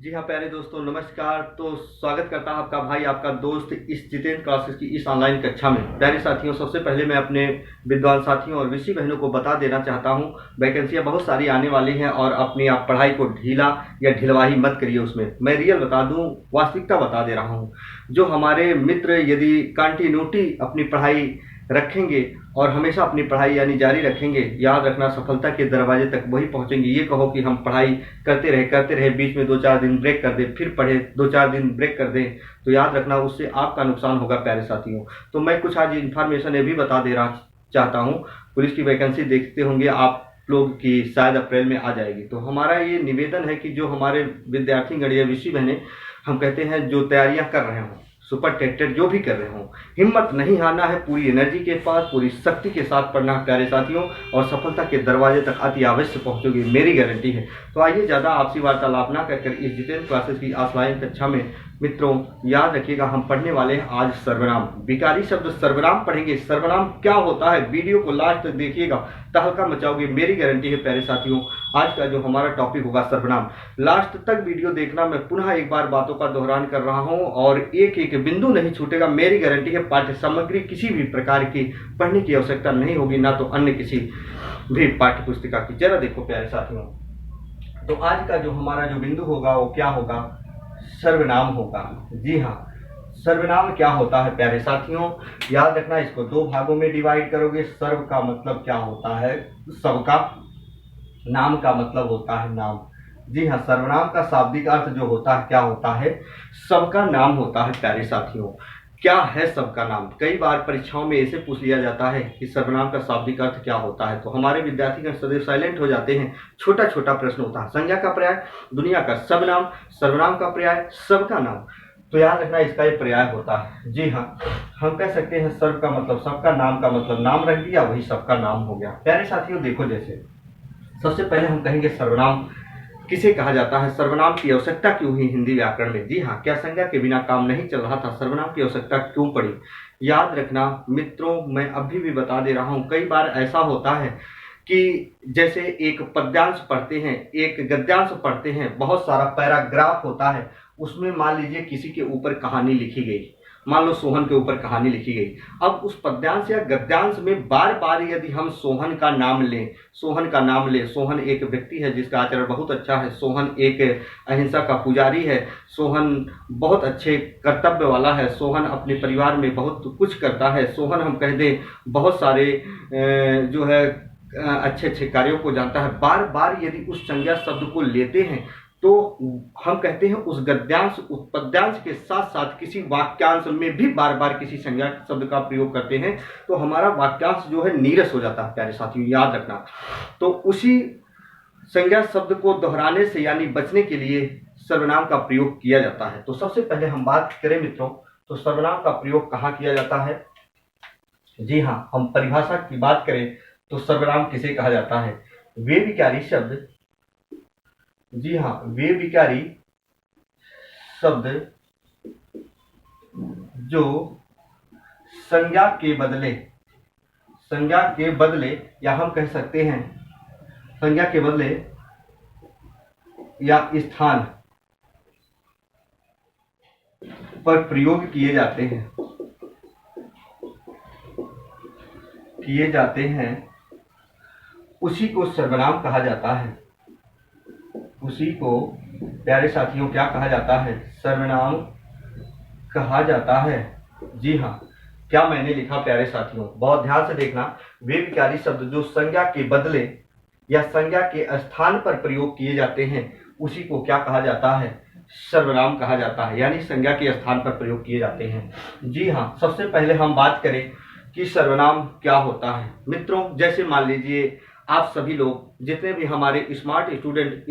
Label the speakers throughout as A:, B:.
A: जी हाँ प्यारे दोस्तों, नमस्कार। तो स्वागत करता हूँ आपका भाई, आपका दोस्त इस जितेंद्र क्लासेस की इस ऑनलाइन कक्षा में। प्यारे साथियों, सबसे पहले मैं अपने विद्वान साथियों और ऋषि बहनों को बता देना चाहता हूँ, वैकेंसियाँ बहुत सारी आने वाली हैं और अपनी आप पढ़ाई को ढीला या ढिलवाही मत करिए। उसमें मैं रियल बता दूँ, वास्तविकता बता दे रहा हूँ। जो हमारे मित्र यदि कंटिन्यूटी अपनी पढ़ाई रखेंगे और हमेशा अपनी पढ़ाई यानी जारी रखेंगे, याद रखना सफलता के दरवाजे तक वही पहुंचेंगे। ये कहो कि हम पढ़ाई करते रहे बीच में 2-4 दिन ब्रेक कर दें, फिर पढ़े 2-4 दिन ब्रेक कर दें, तो याद रखना उससे आपका नुकसान होगा प्यारे साथियों। तो मैं कुछ आज इन्फॉर्मेशन ये भी बता दे रहा चाहता हूँ। पुलिस की वैकेंसी देखते होंगे आप लोग की शायद अप्रैल में आ जाएगी। तो हमारा ये निवेदन है कि जो हमारे विद्यार्थी गण या ऋषि बहने, हम कहते हैं जो तैयारियां कर रहे हों, सुपर टेटेड जो भी कर रहे हों, हिम्मत नहीं हारना है, पूरी एनर्जी के पास पूरी शक्ति के साथ पढ़ना है प्यारे साथियों, और सफलता के दरवाजे तक अति अवश्य पहुंचोगे, मेरी गारंटी है। तो आइए ज़्यादा आपसी वार्तालाप ना कर इस जितेंद्र क्लासेस की ऑफलाइन कक्षा में मित्रों याद रखिएगा, हम पढ़ने वाले हैं आज सर्वनाम। विकारी शब्द सर्वनाम पढ़ेंगे। सर्वनाम क्या होता है, वीडियो को लास्ट तक देखिएगा, तहलका मचाओगे, मेरी गारंटी है प्यारे साथियों। आज का जो हमारा टॉपिक होगा सर्वनाम, लास्ट तक वीडियो देखना। मैं पुनः एक बार बातों का दोहरान कर रहा हूं और एक एक बिंदु नहीं छूटेगा, मेरी गारंटी है। पाठ्य सामग्री किसी भी प्रकार की पढ़ने की आवश्यकता नहीं होगी, ना तो अन्य किसी भी पाठ्य पुस्तिका की। जरा देखो प्यारे साथियों, तो आज का जो हमारा जो बिंदु होगा वो क्या होगा, सर्वनाम होगा। जी हाँ, सर्वनाम क्या होता है प्यारे साथियों, याद रखना। इसको दो भागों में डिवाइड करोगे। सर्व का मतलब क्या होता है, सबका। नाम का मतलब होता है नाम। जी हाँ, सर्वनाम का शाब्दिक अर्थ जो होता है क्या होता है, सबका नाम होता है प्यारे साथियों। क्या है सबका नाम, कई बार परीक्षाओं में ऐसे पूछ लिया जाता है कि सर्वनाम का शाब्दिक अर्थ क्या होता है, तो हमारे विद्यार्थी सदैव साइलेंट हो जाते हैं। छोटा छोटा प्रश्न होता है। संज्ञा का पर्याय दुनिया का सब नाम, सर्वनाम का पर्याय सबका नाम। तो याद रखना इसका एक पर्याय होता है। जी हाँ, हम कह सकते हैं सर्व का मतलब सबका, नाम का मतलब नाम रख दिया, वही सबका नाम हो गया। प्यारे साथियों देखो, जैसे सबसे पहले हम कहेंगे सर्वनाम किसे कहा जाता है, सर्वनाम की आवश्यकता क्यों हुई हिंदी व्याकरण में। जी हाँ, क्या संज्ञा के बिना काम नहीं चल रहा था, सर्वनाम की आवश्यकता क्यों पड़ी। याद रखना मित्रों, मैं अभी भी बता दे रहा हूँ, कई बार ऐसा होता है कि जैसे एक पद्यांश पढ़ते हैं, एक गद्यांश पढ़ते हैं, बहुत सारा पैराग्राफ होता है, उसमें मान लीजिए किसी के ऊपर कहानी लिखी गई, मान लो सोहन के ऊपर कहानी लिखी गई। अब उस पद्यांश या गद्यांश में बार बार यदि हम सोहन का नाम लें, सोहन एक व्यक्ति है जिसका आचरण बहुत अच्छा है, सोहन एक अहिंसा का पुजारी है, सोहन बहुत अच्छे कर्तव्य वाला है, सोहन अपने परिवार में बहुत कुछ करता है, सोहन हम कह दें बहुत सारे जो है अच्छे अच्छे कार्यों को जानता है। बार बार यदि उस संज्ञा शब्द को लेते हैं तो हम कहते हैं उस गद्यांश उस पद्यांश के साथ साथ किसी वाक्यांश में भी बार बार किसी संज्ञा शब्द का प्रयोग करते हैं, तो हमारा वाक्यांश जो है नीरस हो जाता है प्यारे साथियों, याद रखना। तो उसी संज्ञा शब्द को दोहराने से यानी बचने के लिए सर्वनाम का प्रयोग किया जाता है। तो सबसे पहले हम बात करें मित्रों, तो सर्वनाम का प्रयोग कहाँ किया जाता है। जी हाँ, हम परिभाषा की बात करें तो सर्वनाम किसे कहा जाता है, वे विकारी शब्द। जी हाँ, वे विकारी शब्द जो संज्ञा के बदले या हम कह सकते हैं संज्ञा के बदले या स्थान पर प्रयोग किए जाते हैं उसी को सर्वनाम कहा जाता है। उसी को प्यारे साथियों क्या कहा जाता है, सर्वनाम कहा जाता है। जी हाँ, क्या मैंने लिखा प्यारे साथियों, बहुत ध्यान से देखना। वे विकारी शब्द जो संज्ञा के बदले या संज्ञा के स्थान पर प्रयोग किए जाते हैं उसी को क्या कहा जाता है, सर्वनाम कहा जाता है, यानी संज्ञा के स्थान पर प्रयोग किए जाते हैं। जी हाँ, सबसे पहले हम बात करें कि सर्वनाम क्या होता है मित्रों। जैसे मान लीजिए आप सभी लोग जितने भी हमारे स्मार्ट स्टूडेंट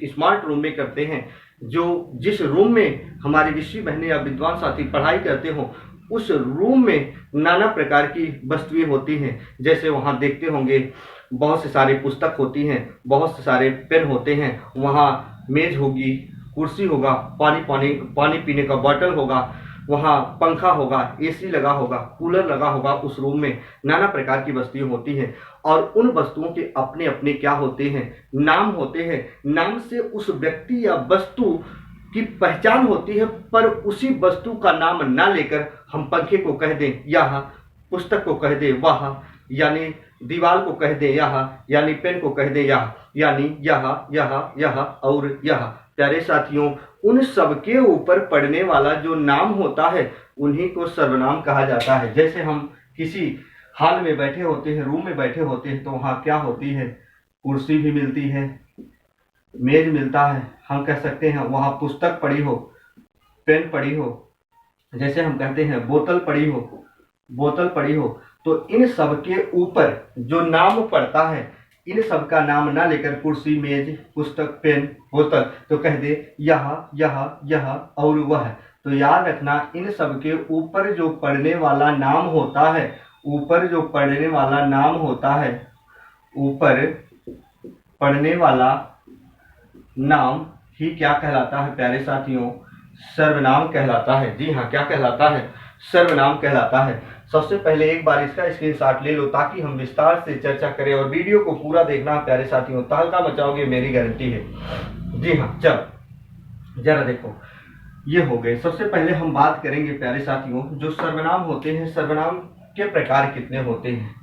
A: स्मार्ट रूम में करते हैं, जो जिस रूम में हमारी ऋषि बहनें या विद्वान साथी पढ़ाई करते हो, उस रूम में नाना प्रकार की वस्तुएं होती हैं। जैसे वहाँ देखते होंगे बहुत से सारे पुस्तक होती हैं, बहुत से सारे पेन होते हैं, वहाँ मेज होगी, कुर्सी होगा, पानी पीने का बॉटल होगा, वहाँ पंखा होगा, एसी लगा होगा, कूलर लगा होगा, उस रूम में नाना प्रकार की वस्तुएं होती हैं और उन वस्तुओं के अपने अपने क्या होते हैं, नाम होते हैं। नाम से उस व्यक्ति या वस्तु की पहचान होती है, पर उसी वस्तु का नाम ना लेकर हम पंखे को कह दें यह, पुस्तक को कह दें वह, यानी दीवार को कह दें यह, यानी पेन को कह दें यह, यानी यह और यह। प्यारे साथियों, उन सब के ऊपर पड़ने वाला जो नाम होता है उन्हीं को सर्वनाम कहा जाता है। जैसे हम किसी हॉल में बैठे होते हैं, रूम में बैठे होते हैं, तो वहाँ क्या होती है, कुर्सी भी मिलती है, मेज मिलता है, हम कह सकते हैं वहाँ पुस्तक पड़ी हो, पेन पड़ी हो, जैसे हम कहते हैं बोतल पड़ी हो। तो इन सब के ऊपर जो नाम पड़ता है, इन सब का नाम ना लेकर कुर्सी, मेज, पुस्तक, पेन, बोतल, तो कह दे यह और वह। तो याद रखना, इन सब के ऊपर जो पड़ने वाला नाम होता है, ऊपर पड़ने वाला नाम ही क्या कहलाता है प्यारे साथियों, सर्वनाम कहलाता है। जी हाँ, क्या कहलाता है, सर्वनाम कहलाता है। सबसे पहले एक बार इसका स्क्रीनशॉट ले लो ताकि हम विस्तार से चर्चा करें, और वीडियो को पूरा देखना प्यारे साथियों, तहलका मचाओगे मेरी गारंटी है। जी हाँ, चल जरा देखो, ये हो गए। सबसे पहले हम बात करेंगे प्यारे साथियों, जो सर्वनाम होते हैं, सर्वनाम के प्रकार कितने होते हैं।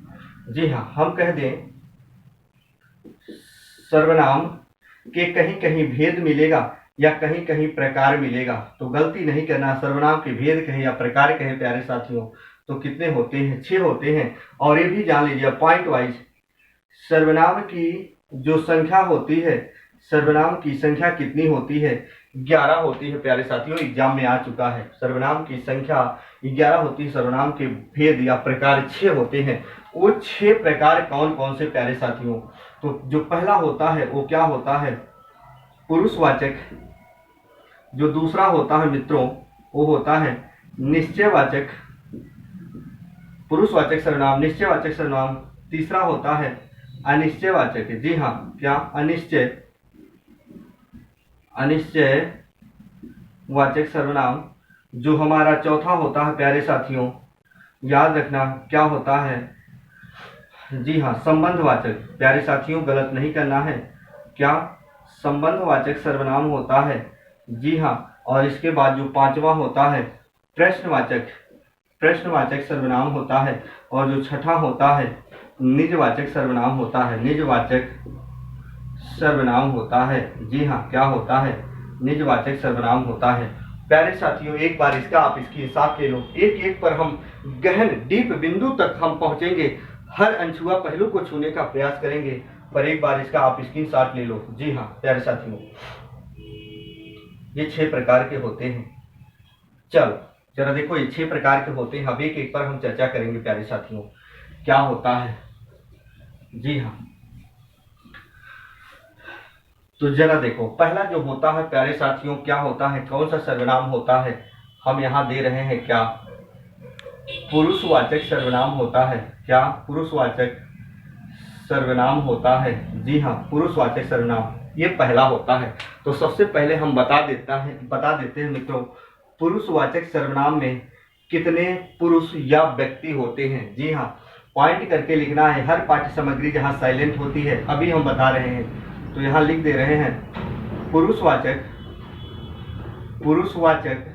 A: जी हाँ, हम कह दें सर्वनाम के कहीं कहीं भेद मिलेगा या कहीं कहीं प्रकार मिलेगा, तो गलती नहीं करना। सर्वनाम के भेद कहे या प्रकार कहे प्यारे साथियों, तो कितने होते हैं, 6 होते हैं। और ये भी जान लीजिए पॉइंट वाइज, सर्वनाम की जो संख्या होती है, सर्वनाम की संख्या कितनी होती है, 11 होती है प्यारे साथियों। एग्जाम में आ चुका है, सर्वनाम की संख्या 11 होती है। सर्वनाम के भेद या प्रकार 6 होते हैं। वो 6 प्रकार कौन कौन से प्यारे साथियों, तो जो पहला होता है वो क्या होता है, पुरुषवाचक। जो दूसरा होता है मित्रों, वो होता है निश्चयवाचक, पुरुषवाचक सर्वनाम, निश्चयवाचक सर्वनाम। तीसरा होता है अनिश्चयवाचक। जी हाँ, क्या, अनिश्चयवाचक सर्वनाम। जो हमारा चौथा होता है प्यारे साथियों, याद रखना क्या होता है, जी हाँ, संबंधवाचक। प्यारे साथियों गलत नहीं करना है, क्या, संबंधवाचक सर्वनाम होता है। जी हाँ, और इसके बाद जो पांचवा होता है प्रश्नवाचक, प्रश्नवाचक सर्वनाम होता है। और जो छठा होता है निजवाचक सर्वनाम होता है, निजवाचक सर्वनाम होता है। जी हाँ, क्या होता है, निजवाचक सर्वनाम होता है। प्यारे साथियों, एक बार इसका आप इसकी हिसाब ले लो, एक एक पर हम गहन डीप बिंदु तक हम पहुंचेंगे, हर अनछुआ पहलू को छूने का प्रयास करेंगे, पर एक बार इसका आप स्क्रीनशॉट ले लो। जी हाँ प्यारे साथियों, ये 6 प्रकार के होते हैं। चलो जरा देखो, ये 6 प्रकार के होते हैं। अब एक एक पर हम चर्चा करेंगे प्यारे साथियों, क्या होता है। जी हाँ, तो जरा देखो, पहला जो होता है प्यारे साथियों, क्या होता है, कौन सा सर्वनाम होता है, हम यहाँ दे रहे हैं क्या, पुरुषवाचक सर्वनाम होता है। क्या, पुरुषवाचक सर्वनाम होता है। जी हाँ, पुरुषवाचक सर्वनाम ये पहला होता है। तो सबसे पहले हम बता देते हैं मित्रों, पुरुषवाचक सर्वनाम में कितने पुरुष या व्यक्ति होते हैं। जी हाँ, पॉइंट करके लिखना है, हर पाठ्य सामग्री जहाँ साइलेंट होती है अभी हम बता रहे हैं, तो यहाँ लिख दे रहे हैं पुरुषवाचक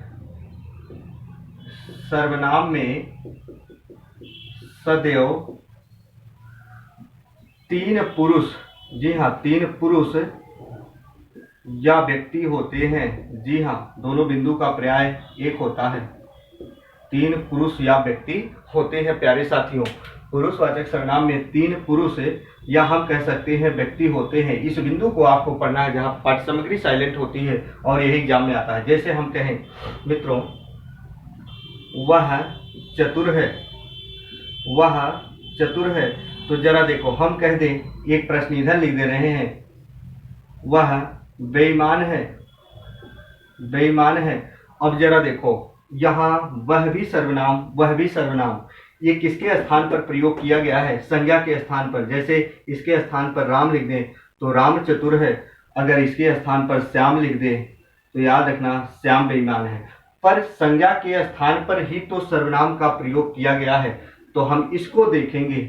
A: सर्वनाम में सदैव 3 पुरुष, जी हाँ 3 पुरुष या व्यक्ति होते हैं। जी हाँ, दोनों बिंदु का पर्याय एक होता है, 3 पुरुष या व्यक्ति होते हैं प्यारे साथियों। पुरुषवाचक सर्वनाम में 3 पुरुष या हम कह सकते हैं व्यक्ति होते हैं। इस बिंदु को आपको पढ़ना है जहाँ पाठ्य सामग्री साइलेंट होती है और यही एग्जाम में आता है। जैसे हम कहें मित्रों, वह चतुर है, तो जरा देखो हम कह दें, एक प्रश्न इधर लिख दे रहे हैं, वह बेईमान है। अब जरा देखो, यहाँ वह भी सर्वनाम, ये किसके स्थान पर प्रयोग किया गया है, संज्ञा के स्थान पर। जैसे इसके स्थान पर राम लिख दें तो राम चतुर है, अगर इसके स्थान पर श्याम लिख दें तो याद रखना श्याम बेईमान है। पर संज्ञा के स्थान पर ही तो सर्वनाम का प्रयोग किया गया है, तो हम इसको देखेंगे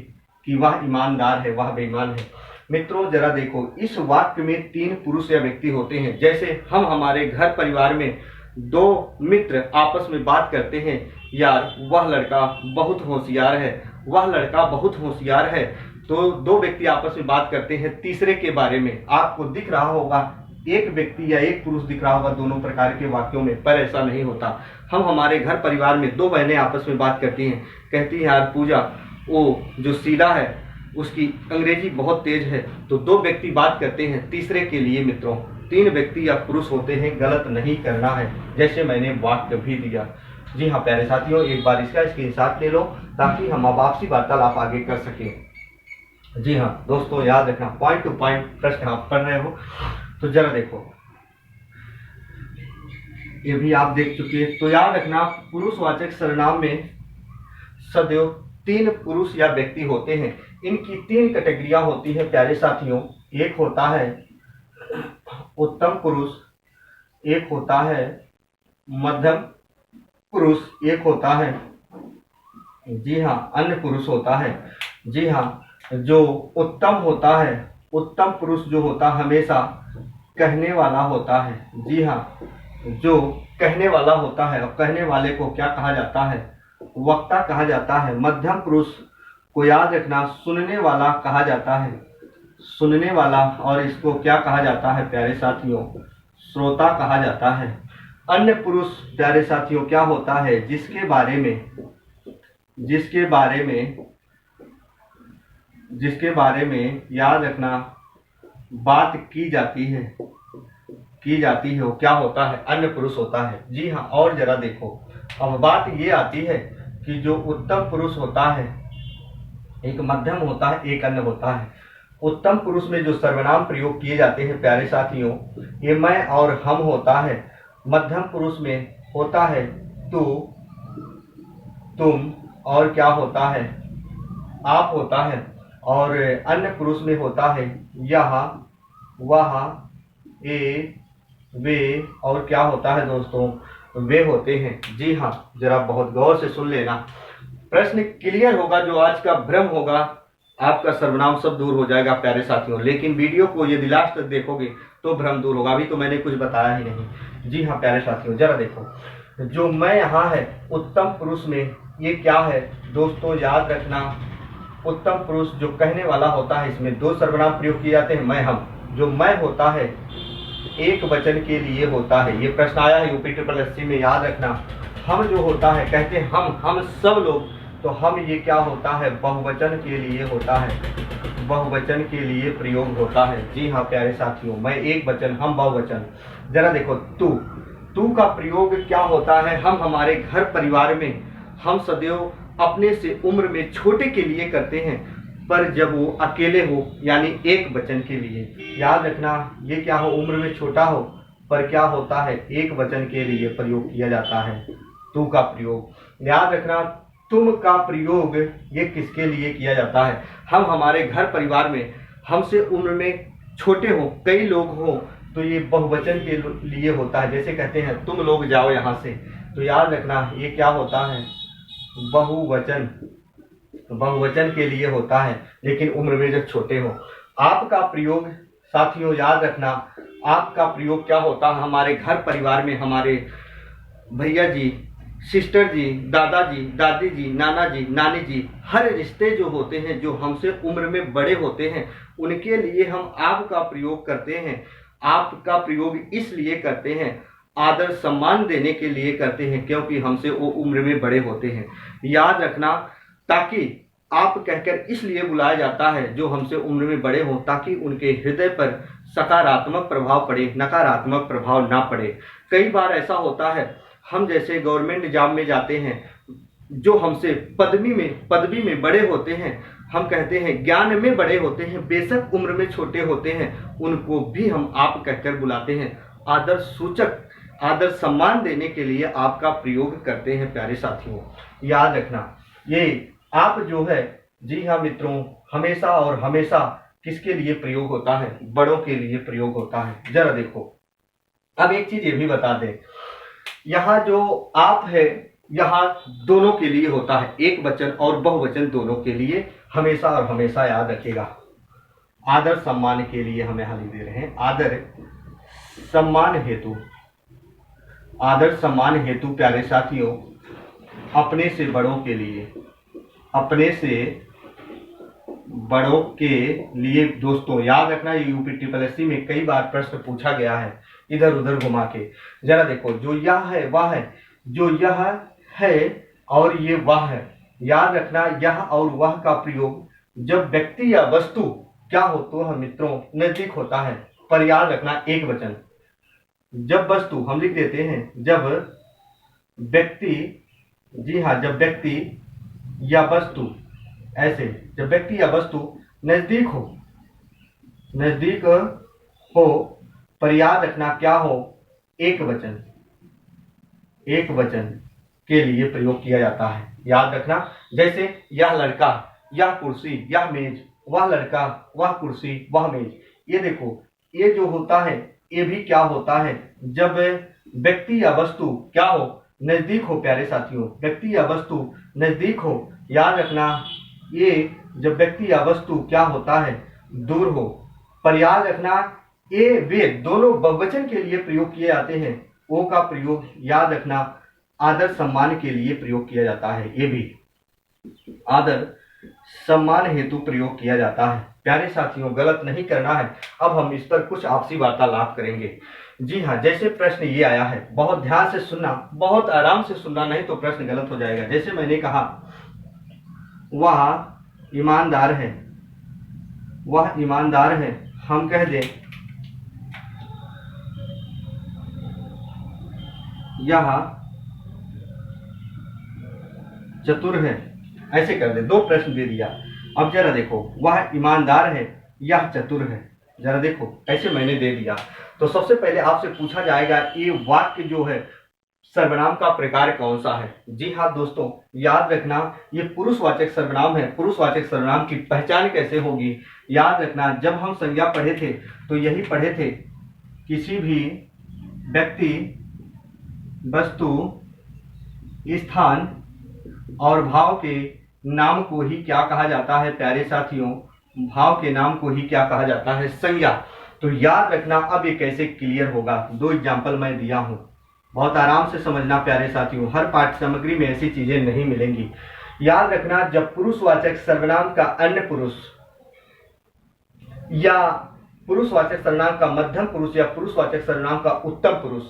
A: कि वह ईमानदार है, वह बेईमान है। मित्रों जरा देखो, इस वाक्य में 3 पुरुष या व्यक्ति होते हैं। जैसे हम हमारे घर परिवार में 2 मित्र आपस में बात करते हैं, यार वह लड़का बहुत होशियार है, वह लड़का बहुत होशियार है। तो 2 व्यक्ति आपस में बात करते हैं तीसरे के बारे में। आपको दिख रहा होगा एक व्यक्ति या एक पुरुष दिख रहा होगा दोनों प्रकार के वाक्यों में, पर ऐसा नहीं होता। हम हमारे घर परिवार में 2 बहनें आपस में बात करती हैं, कहती हैं यार पूजा वो जो शीला है उसकी अंग्रेजी बहुत तेज है। तो 2 व्यक्ति बात करते हैं तीसरे के लिए। मित्रों 3 व्यक्ति या पुरुष होते हैं, गलत नहीं करना है, जैसे मैंने वाक्य भी दिया। जी हाँ प्यारे साथियों, एक बार इसका स्क्रीनशॉट ले लो ताकि हम अब आपसी वार्तालाप आगे कर सकें। जी हाँ दोस्तों, याद रखना, पॉइंट टू पॉइंट प्रश्न आप पढ़ रहे हो तो जरा देखो, ये भी आप देख चुके हैं। तो याद रखना, पुरुषवाचक सर्वनाम में सदैव 3 पुरुष या व्यक्ति होते हैं। इनकी 3 कैटेगरियां होती हैं प्यारे साथियों। एक होता है उत्तम पुरुष, एक होता है मध्यम पुरुष, एक होता है जी हाँ अन्य पुरुष होता है। जी हाँ, जो उत्तम होता है, उत्तम पुरुष जो होता हमेशा कहने वाला होता है। जी हाँ, जो कहने वाला होता है, और कहने वाले को क्या कहा जाता है, वक्ता कहा जाता है। मध्यम पुरुष को याद रखना सुनने वाला कहा जाता है, सुनने वाला, और इसको क्या कहा जाता है प्यारे साथियों, श्रोता कहा जाता है। अन्य पुरुष प्यारे साथियों क्या होता है, जिसके बारे में याद रखना बात की जाती है, वो क्या होता है, अन्य पुरुष होता है। जी हाँ, और जरा देखो, अब बात ये आती है कि जो उत्तम पुरुष होता है, एक मध्यम होता है, एक अन्य होता है। उत्तम पुरुष में जो सर्वनाम प्रयोग किए जाते हैं प्यारे साथियों, ये मैं और हम होता है। मध्यम पुरुष में होता है तू, तुम, और क्या होता है, आप होता है। और अन्य पुरुष में होता है यह, वह, ए, वे, और क्या होता है दोस्तों, वे होते हैं। जी हाँ, जरा बहुत गौर से सुन लेना, प्रश्न क्लियर होगा। जो आज का भ्रम होगा, आपका सर्वनाम सब दूर हो जाएगा प्यारे साथियों। लेकिन वीडियो को यदि लास्ट तक देखोगे तो भ्रम दूर होगा। अभी तो मैंने कुछ बताया ही नहीं। जी हाँ प्यारे साथियों, जरा देखो, जो मैं यहाँ है उत्तम पुरुष में, ये क्या है दोस्तों, याद रखना उत्तम पुरुष जो कहने वाला होता है, इसमें 2 सर्वनाम प्रयोग किए जाते हैं, मैं, हम। जो मैं होता है एक वचन के लिए होता है। ये प्रश्न आया है यूपी ट्रिपल एससी में, याद रखना। हम जो होता है, कहते हैं हम सब लोग, तो हम ये क्या होता है, बहुवचन के लिए होता है, बहुवचन के लिए प्रयोग होता है। जी हाँ प्यारे साथियों, मैं एक वचन, हम बहुवचन। जरा देखो, तू का प्रयोग क्या होता है, हम हमारे घर परिवार में हम सदैव अपने से उम्र में छोटे के लिए करते हैं, पर जब वो अकेले हो यानी एक वचन के लिए। याद रखना, ये क्या हो, उम्र में छोटा हो, पर क्या होता है, एक वचन के लिए प्रयोग किया जाता है तू का प्रयोग। याद रखना, तुम का प्रयोग ये किसके लिए किया जाता है, हम हमारे घर परिवार में हमसे उम्र में छोटे हो, कई लोग हो, तो ये बहुवचन के लिए होता है। जैसे कहते हैं तुम लोग जाओ यहाँ से, तो याद रखना ये क्या होता है, बहुवचन, बहुवचन के लिए होता है, लेकिन उम्र में जब छोटे हो। आपका प्रयोग साथियों याद रखना, आपका प्रयोग क्या होता है, हमारे घर परिवार में हमारे भैया जी, सिस्टर जी, दादाजी, दादी जी, नाना जी, नानी जी, हर रिश्ते जो होते हैं जो हमसे उम्र में बड़े होते हैं, उनके लिए हम आप का प्रयोग करते हैं। आप का प्रयोग इसलिए करते हैं, आदर सम्मान देने के लिए करते हैं, क्योंकि हमसे वो उम्र में बड़े होते हैं। याद रखना, ताकि आप कहकर इसलिए बुलाया जाता है जो हमसे उम्र में बड़े हों, ताकि उनके हृदय पर सकारात्मक प्रभाव पड़े, नकारात्मक प्रभाव ना पड़े। कई बार ऐसा होता है, हम जैसे गवर्नमेंट जॉब में जाते हैं, जो हमसे पदवी में बड़े होते हैं, हम कहते हैं ज्ञान में बड़े होते हैं, बेशक उम्र में छोटे होते हैं, उनको भी हम आप कहकर बुलाते हैं। आदर सूचक, आदर सम्मान देने के लिए आपका प्रयोग करते हैं प्यारे साथियों। याद रखना, ये आप जो है, जी हाँ मित्रों, हमेशा और हमेशा किसके लिए प्रयोग होता है, बड़ों के लिए प्रयोग होता है। जरा देखो, अब एक चीज ये भी बता दें, यहाँ जो आप है यहाँ दोनों के लिए होता है, एक वचन और बहुवचन दोनों के लिए, हमेशा और हमेशा याद रखिएगा। आदर सम्मान के लिए हम यहाँ लिख दे रहे हैं, आदर सम्मान हेतु, आदर सम्मान हेतु प्यारे साथियों, अपने से बड़ों के लिए, अपने से बड़ों के लिए दोस्तों याद रखना। ये यूपी में कई बार प्रश्न पूछा गया है इधर उधर घुमा के। जरा देखो, जो यह है वह है, जो यह है और ये वह है, याद रखना यह और वह का प्रयोग जब व्यक्ति या वस्तु क्या हो तो हम मित्रों नजदीक होता है, पर याद रखना एक वचन। जब वस्तु हम लिख देते हैं, जब व्यक्ति, जी हाँ, जब व्यक्ति या वस्तु, ऐसे जब व्यक्ति या वस्तु नजदीक हो, नजदीक हो, पर याद रखना क्या हो, एक वचन, एक वचन के लिए प्रयोग किया जाता है। याद रखना, जैसे यह लड़का, यह कुर्सी, यह मेज, वह लड़का, वह कुर्सी, वह मेज। ये देखो, ये जो होता है ये भी क्या होता है, जब व्यक्ति या वस्तु क्या हो, नजदीक हो प्यारे साथियों, व्यक्ति या वस्तु नजदीक हो। याद रखना, ये जब व्यक्ति या वस्तु क्या होता है, दूर हो, पर याद रखना ये वे दोनों बहुवचन के लिए प्रयोग किए जाते हैं। ओ का प्रयोग याद रखना आदर सम्मान के लिए प्रयोग किया जाता है, ये भी आदर सम्मान हेतु प्रयोग किया जाता है। प्यारे साथियों, गलत नहीं करना है। अब हम इस पर कुछ आपसी वार्तालाप करेंगे। जी हाँ, जैसे प्रश्न ये आया है, बहुत ध्यान से सुनना, बहुत आराम से सुनना, नहीं तो प्रश्न गलत हो जाएगा। जैसे मैंने कहा, वह ईमानदार है, वह ईमानदार है, हम कह दें यह चतुर है, ऐसे कर दे। दो प्रश्न दे दिया। अब जरा देखो, वह ईमानदार है, यह चतुर है, जरा देखो ऐसे मैंने दे दिया। तो सबसे पहले आपसे पूछा जाएगा ये वाक्य जो है सर्वनाम का प्रकार कौन सा है। जी हाँ दोस्तों, याद रखना ये पुरुषवाचक सर्वनाम है। पुरुषवाचक सर्वनाम की पहचान कैसे होगी, याद रखना जब हम संज्ञा पढ़े थे तो यही पढ़े थे, किसी भी व्यक्ति, वस्तु, स्थान और भाव के नाम को ही क्या कहा जाता है प्यारे साथियों, भाव के नाम को ही क्या कहा जाता है, संज्ञा। तो याद रखना, अब ये कैसे क्लियर होगा, दो एग्जाम्पल मैं दिया हूं, बहुत आराम से समझना प्यारे साथियों, हर पाठ्य सामग्री में ऐसी चीजें नहीं मिलेंगी। याद रखना, जब पुरुषवाचक सर्वनाम का अन्य पुरुष या पुरुषवाचक सर्वनाम का मध्यम पुरुष या पुरुषवाचक सर्वनाम का उत्तम पुरुष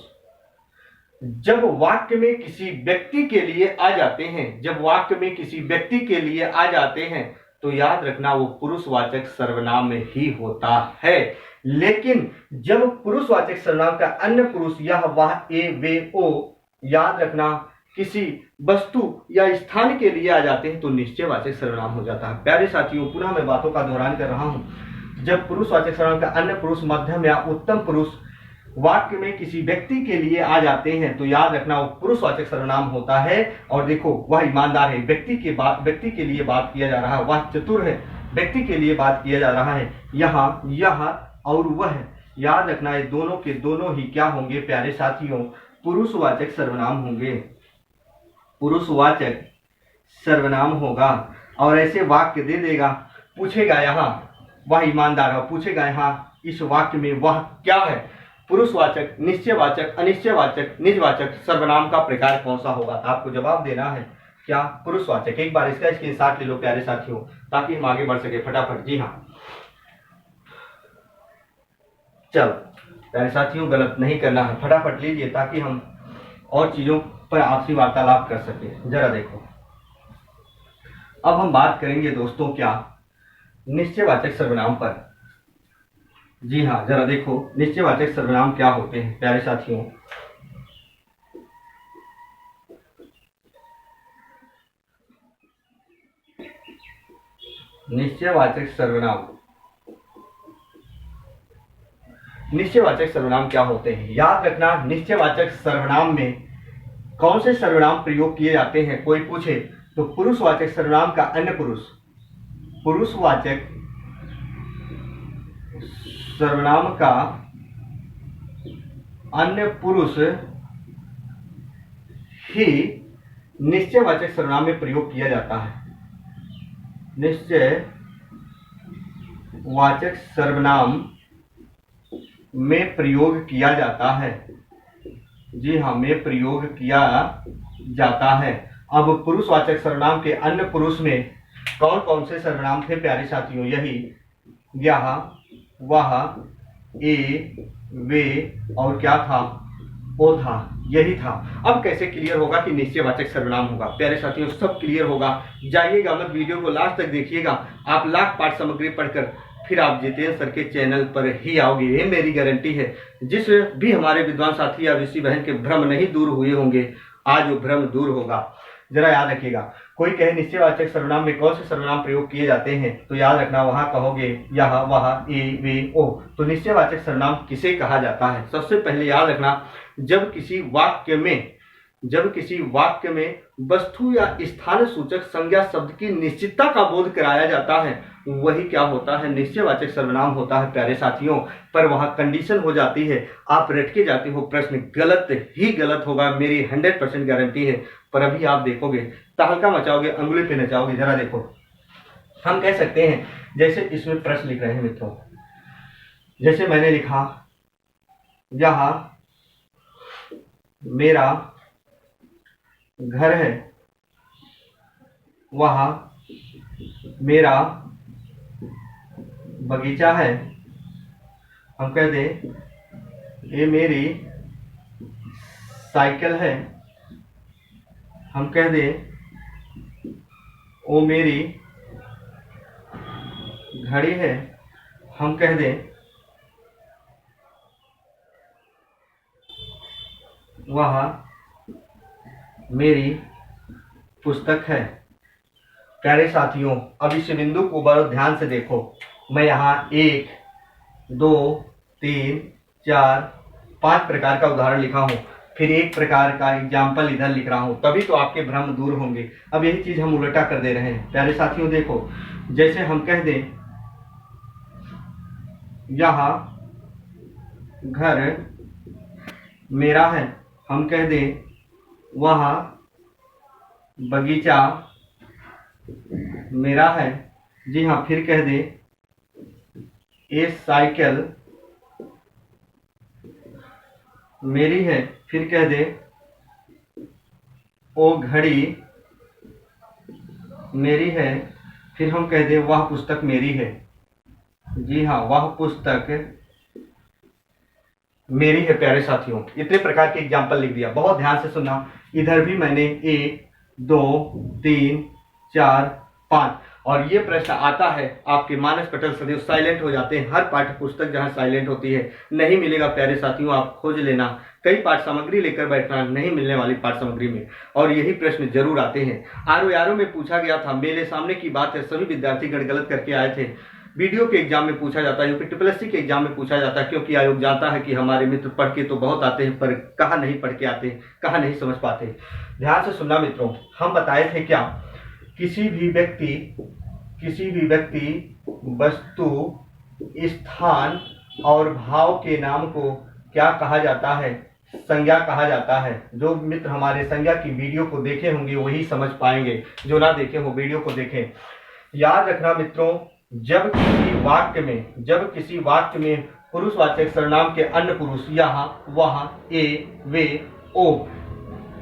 A: जब वाक्य में किसी व्यक्ति के लिए आ जाते हैं, जब वाक्य में किसी व्यक्ति के लिए आ जाते हैं तो याद रखना वो पुरुषवाचक सर्वनाम में ही होता है। लेकिन जब पुरुषवाचक सर्वनाम का अन्य पुरुष यह, वह, ए, वे, ओ, याद रखना किसी वस्तु या स्थान के लिए आ जाते हैं तो निश्चयवाचक सर्वनाम हो जाता है। प्यारे साथियों, पुनः मैं बातों का दोहरान कर रहा हूं। जब पुरुषवाचक सर्वनाम का अन्य पुरुष, मध्यम या उत्तम पुरुष वाक्य में किसी व्यक्ति के लिए आ जाते हैं तो याद रखना वो पुरुषवाचक सर्वनाम होता है। और देखो, वह ईमानदार है, व्यक्ति के लिए बात किया जा रहा है, वह चतुर है, व्यक्ति के लिए बात किया जा रहा है। यहाँ यह और वह, याद रखना ये दोनों के दोनों ही क्या होंगे प्यारे साथियों, पुरुषवाचक सर्वनाम होंगे, पुरुषवाचक सर्वनाम होगा। और ऐसे वाक्य दे देगा, पूछेगा यहाँ वह ईमानदार है, पूछेगा यहाँ इस वाक्य में वह क्या है, पुरुषवाचक, निश्चयवाचक, अनिश्चयवाचक, निजवाचक सर्वनाम का प्रकार कौन सा होगा। आपको जवाब देना है क्या, पुरुषवाचक। एक बार इसका स्क्रीनशॉट ले लो प्यारे साथियों ताकि हम आगे बढ़ सके फटाफट। जी हाँ, चलो प्यारे साथियों, गलत नहीं करना है, फटाफट लीजिए ताकि हम और चीजों पर आपसी वार्तालाप कर सके। जरा देखो, अब हम बात करेंगे दोस्तों क्या, निश्चयवाचक सर्वनाम पर। जी हाँ, जरा देखो निश्चयवाचक सर्वनाम क्या होते हैं प्यारे साथियों। निश्चयवाचक सर्वनाम, निश्चयवाचक सर्वनाम क्या होते हैं, याद रखना निश्चयवाचक सर्वनाम में कौन से सर्वनाम प्रयोग किए जाते हैं। कोई पूछे तो पुरुषवाचक सर्वनाम का अन्य पुरुष, पुरुषवाचक सर्वनाम का अन्य पुरुष ही निश्चयवाचक सर्वनाम में प्रयोग किया जाता है। निश्चयवाचक सर्वनाम में प्रयोग किया जाता है। जी हाँ, में प्रयोग किया जाता है। अब पुरुषवाचक सर्वनाम के अन्य पुरुष में कौन कौन से सर्वनाम थे प्यारे साथियों? यही, यह, वह, ए, वे और क्या था? वो था, यही था। अब कैसे क्लियर होगा कि निश्चयवाचक सर्वनाम होगा? प्यारे साथियों, सब क्लियर होगा। जाइएगा मत, वीडियो को लास्ट तक देखिएगा। आप लाख पाठ सामग्री पढ़कर फिर आप जितेंद्र सर के चैनल पर ही आओगे, ये मेरी गारंटी है। जिस भी हमारे विद्वान साथी या ऋषि बहन के भ्रम नहीं दूर हुए होंगे, आज वो भ्रम दूर होगा। जरा याद रखिएगा, कोई कहे निश्चयवाचक सर्वनाम में कौन से सर्वनाम प्रयोग किए जाते हैं, तो याद रखना वहां कहोगे यह, वह, ए, वे, ओ। तो निश्चयवाचक सर्वनाम किसे कहा जाता है? सबसे पहले याद रखना, जब किसी वाक्य में वस्तु या स्थान सूचक संज्ञा शब्द की निश्चितता का बोध कराया जाता है, वही क्या होता है? निश्चयवाचक सर्वनाम होता है प्यारे साथियों। पर वहां कंडीशन हो जाती है, आप रटके जाते हो, प्रश्न गलत ही गलत होगा, मेरी 100% गारंटी है। पर अभी आप देखोगे, तहलका मचाओगे, अंगुली पे नचाओगे। जरा देखो, हम कह सकते हैं, जैसे इसमें प्रश्न लिख रहे हैं मित्रों, जैसे मैंने लिखा, यह मेरा घर है, वह मेरा बगीचा है। हम कह दें, ये मेरी साइकिल है। हम कह दें, वो मेरी घड़ी है। हम कह दें, वह मेरी पुस्तक है। प्यारे साथियों, अब इस बिंदु को बहुत ध्यान से देखो। मैं यहाँ 1, 2, 3, 4, 5 प्रकार का उदाहरण लिखा हूँ, फिर एक प्रकार का एग्जाम्पल इधर लिख रहा हूँ, तभी तो आपके भ्रम दूर होंगे। अब यही चीज हम उल्टा कर दे रहे हैं। प्यारे साथियों देखो, जैसे हम कह दें, यह घर मेरा है। हम कह दें, वह बगीचा मेरा है। जी हाँ, फिर कह दे, ये साइकिल मेरी है। फिर कह दे, वो घड़ी मेरी है। फिर हम कह दे, वह पुस्तक मेरी है। जी हाँ, वह पुस्तक मेरी है। प्यारे साथियों, इतने प्रकार के एग्जाम्पल लिख दिया, बहुत ध्यान से सुनना। इधर भी मैंने 1, 2, 3, 4, 5, और ये प्रश्न आता है, आपके मानस पटल सदैव साइलेंट हो जाते हैं। हर पाठ्य पुस्तक जहां साइलेंट होती है नहीं मिलेगा प्यारे साथियों, आप खोज लेना। कई पाठ सामग्री लेकर बैठना, नहीं मिलने वाली पाठ सामग्री में, और यही प्रश्न जरूर आते हैं। आरओ में पूछा गया था, मेरे सामने की बात है, सभी विद्यार्थीगण गलत करके आए थे। वीडियो के एग्जाम में पूछा जाता है, यूपी ट्रिपल के एग्जाम में पूछा जाता है, क्योंकि आयोग जानता है कि हमारे मित्र पढ़ के तो बहुत आते हैं, पर कहाँ नहीं पढ़ के आते, कहाँ नहीं समझ पाते। ध्यान से सुनना मित्रों, हम बताए थे क्या, किसी भी व्यक्ति, वस्तु, स्थान और भाव के नाम को क्या कहा जाता है? संज्ञा कहा जाता है। जो मित्र हमारे संज्ञा की वीडियो को देखे होंगे वही समझ पाएंगे, जो ना देखे हो वीडियो को देखें। याद रखना मित्रों, जब किसी वाक्य में पुरुषवाचक सर्वनाम के अन्य पुरुष यह, वह, ए, वे, ओ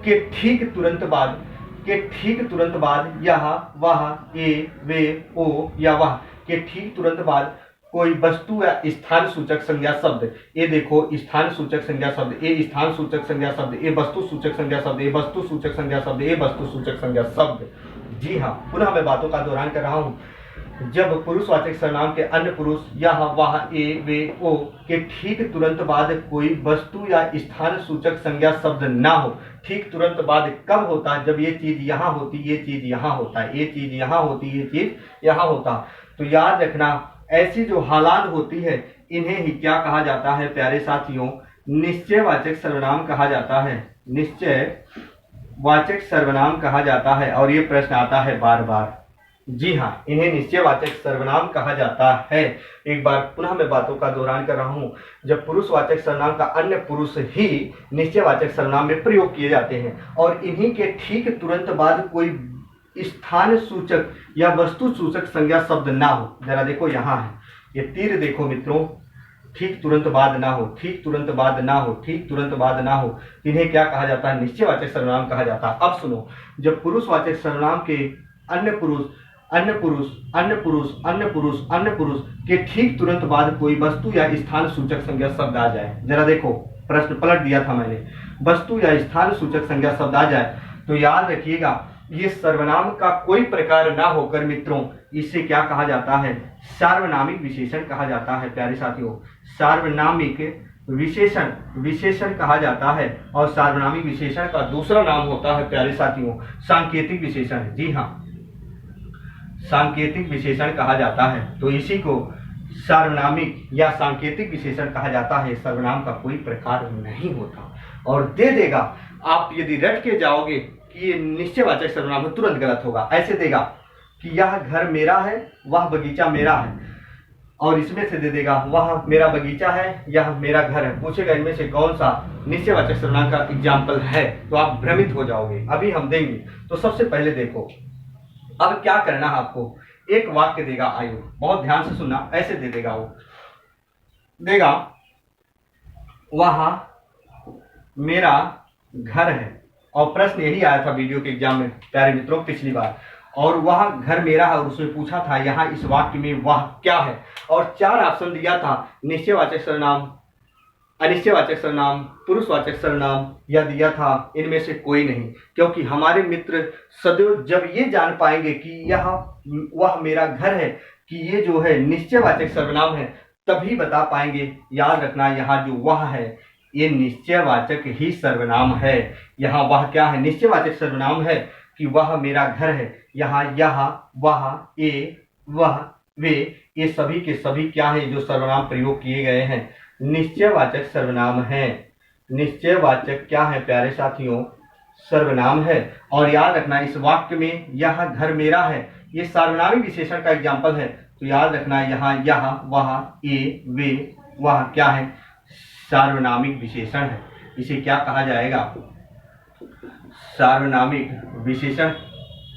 A: के ठीक तुरंत बाद यह, वह, ए, वे, ओ या वह के ठीक तुरंत बाद कोई वस्तु या स्थान सूचक संज्ञा शब्द, ये देखो, स्थान सूचक संज्ञा शब्द, ये स्थान सूचक संज्ञा शब्द, ये वस्तु सूचक संज्ञा शब्द, ये वस्तु सूचक संज्ञा शब्द, ये वस्तु सूचक संज्ञा शब्द। जी हाँ, पुनः मैं बातों का दोहरान कर रहा हूँ। जब पुरुषवाचक सर्वनाम के अन्य पुरुष यह, वह, ए, वे, ओ के ठीक तुरंत बाद कोई वस्तु या स्थान सूचक संज्ञा शब्द ना हो। ठीक तुरंत बाद कब होता है? जब ये चीज यहाँ होती, ये चीज यहाँ होता है, ये चीज यहाँ होती, ये चीज यहाँ होता। तो याद रखना, ऐसी जो हालात होती है इन्हें ही क्या कहा जाता है प्यारे साथियों? निश्चयवाचक सर्वनाम कहा जाता है। निश्चयवाचक सर्वनाम कहा जाता है। और ये प्रश्न आता है बार बार, जी हाँ, इन्हें निश्चयवाचक सर्वनाम कहा जाता है। एक बार पुनः मैं बातों का दोहरान कर रहा हूँ। जब पुरुषवाचक सर्वनाम का अन्य पुरुष ही निश्चयवाचक सर्वनाम में प्रयोग किए जाते हैं और इन्हीं के ठीक तुरंत बाद कोई स्थान सूचक या वस्तु सूचक संज्ञा शब्द ना हो। जरा देखो यहाँ है, ये तीर देखो मित्रों, ठीक तुरंत बाद ना हो, ठीक तुरंत बाद ना हो, ठीक तुरंत बाद ना हो, इन्हें क्या कहा जाता है? निश्चयवाचक सर्वनाम कहा जाता है। अब सुनो, जब पुरुषवाचक सर्वनाम के अन्य पुरुष अन्य पुरुष अन्य पुरुष अन्य पुरुष अन्य पुरुष के ठीक तुरंत बाद कोई वस्तु या स्थान सूचक संज्ञा शब्द आ जाए, जरा देखो प्रश्न पलट दिया था मैंने, वस्तु या स्थान सूचक संज्ञा शब्द आ जाए तो याद रखिएगा ये सर्वनाम का कोई प्रकार ना होकर मित्रों इसे क्या कहा जाता है? सार्वनामिक विशेषण कहा जाता है। प्यारे साथियों, सार्वनामिक विशेषण कहा जाता है और सार्वनामिक विशेषण का दूसरा नाम होता है प्यारे साथियों सांकेतिक विशेषण। जी हाँ, सांकेतिक विशेषण कहा जाता है। तो इसी को सार्वनामिक या सांकेतिक विशेषण कहा जाता है। सर्वनाम का कोई प्रकार नहीं होता और दे देगा, आप यदि रट के जाओगे कि ये निश्चयवाचक सर्वनाम है तुरंत गलत होगा। ऐसे देगा कि यह घर मेरा है, वह बगीचा मेरा है, और इसमें से दे देगा वह मेरा बगीचा है, यह मेरा घर है। पूछेगा इनमें से कौन सा निश्चयवाचक सर्वनाम का एग्जाम्पल है, तो आप भ्रमित हो जाओगे। अभी हम देंगे। तो सबसे पहले देखो, अब क्या करना है आपको, एक वाक्य देगा, आयु बहुत ध्यान से सुनना, ऐसे दे देगा, वो देगा वह मेरा घर है, और प्रश्न यही आया था वीडियो के एग्जाम में प्यारे मित्रों पिछली बार, और वह घर मेरा है और उसमें पूछा था यहाँ इस वाक्य में वह क्या है, और 4 ऑप्शन दिया था, निश्चयवाचक सर्वनाम, अनिश्चयवाचक सर्वनाम, पुरुषवाचक सर्वनाम, या दिया था इनमें से कोई नहीं। क्योंकि हमारे मित्र सदैव जब ये जान पाएंगे कि यह वह मेरा घर है कि ये जो है निश्चयवाचक सर्वनाम है, तभी बता पाएंगे। याद रखना, यहाँ जो वह है ये निश्चयवाचक ही सर्वनाम है। यहाँ वह क्या है? निश्चयवाचक सर्वनाम है कि वह मेरा घर है। यहाँ यह, वह, ये, वह, वे, ये सभी के सभी क्या है? जो सर्वनाम प्रयोग किए गए हैं निश्चयवाचक सर्वनाम है। निश्चयवाचक क्या है प्यारे साथियों? सर्वनाम है। और याद रखना, इस वाक्य में यह घर मेरा है ये सार्वनामिक विशेषण का एग्जाम्पल है। तो याद रखना, यहाँ यह, वह, ये, वे, वह क्या है? सार्वनामिक विशेषण है। इसे क्या कहा जाएगा? सार्वनामिक विशेषण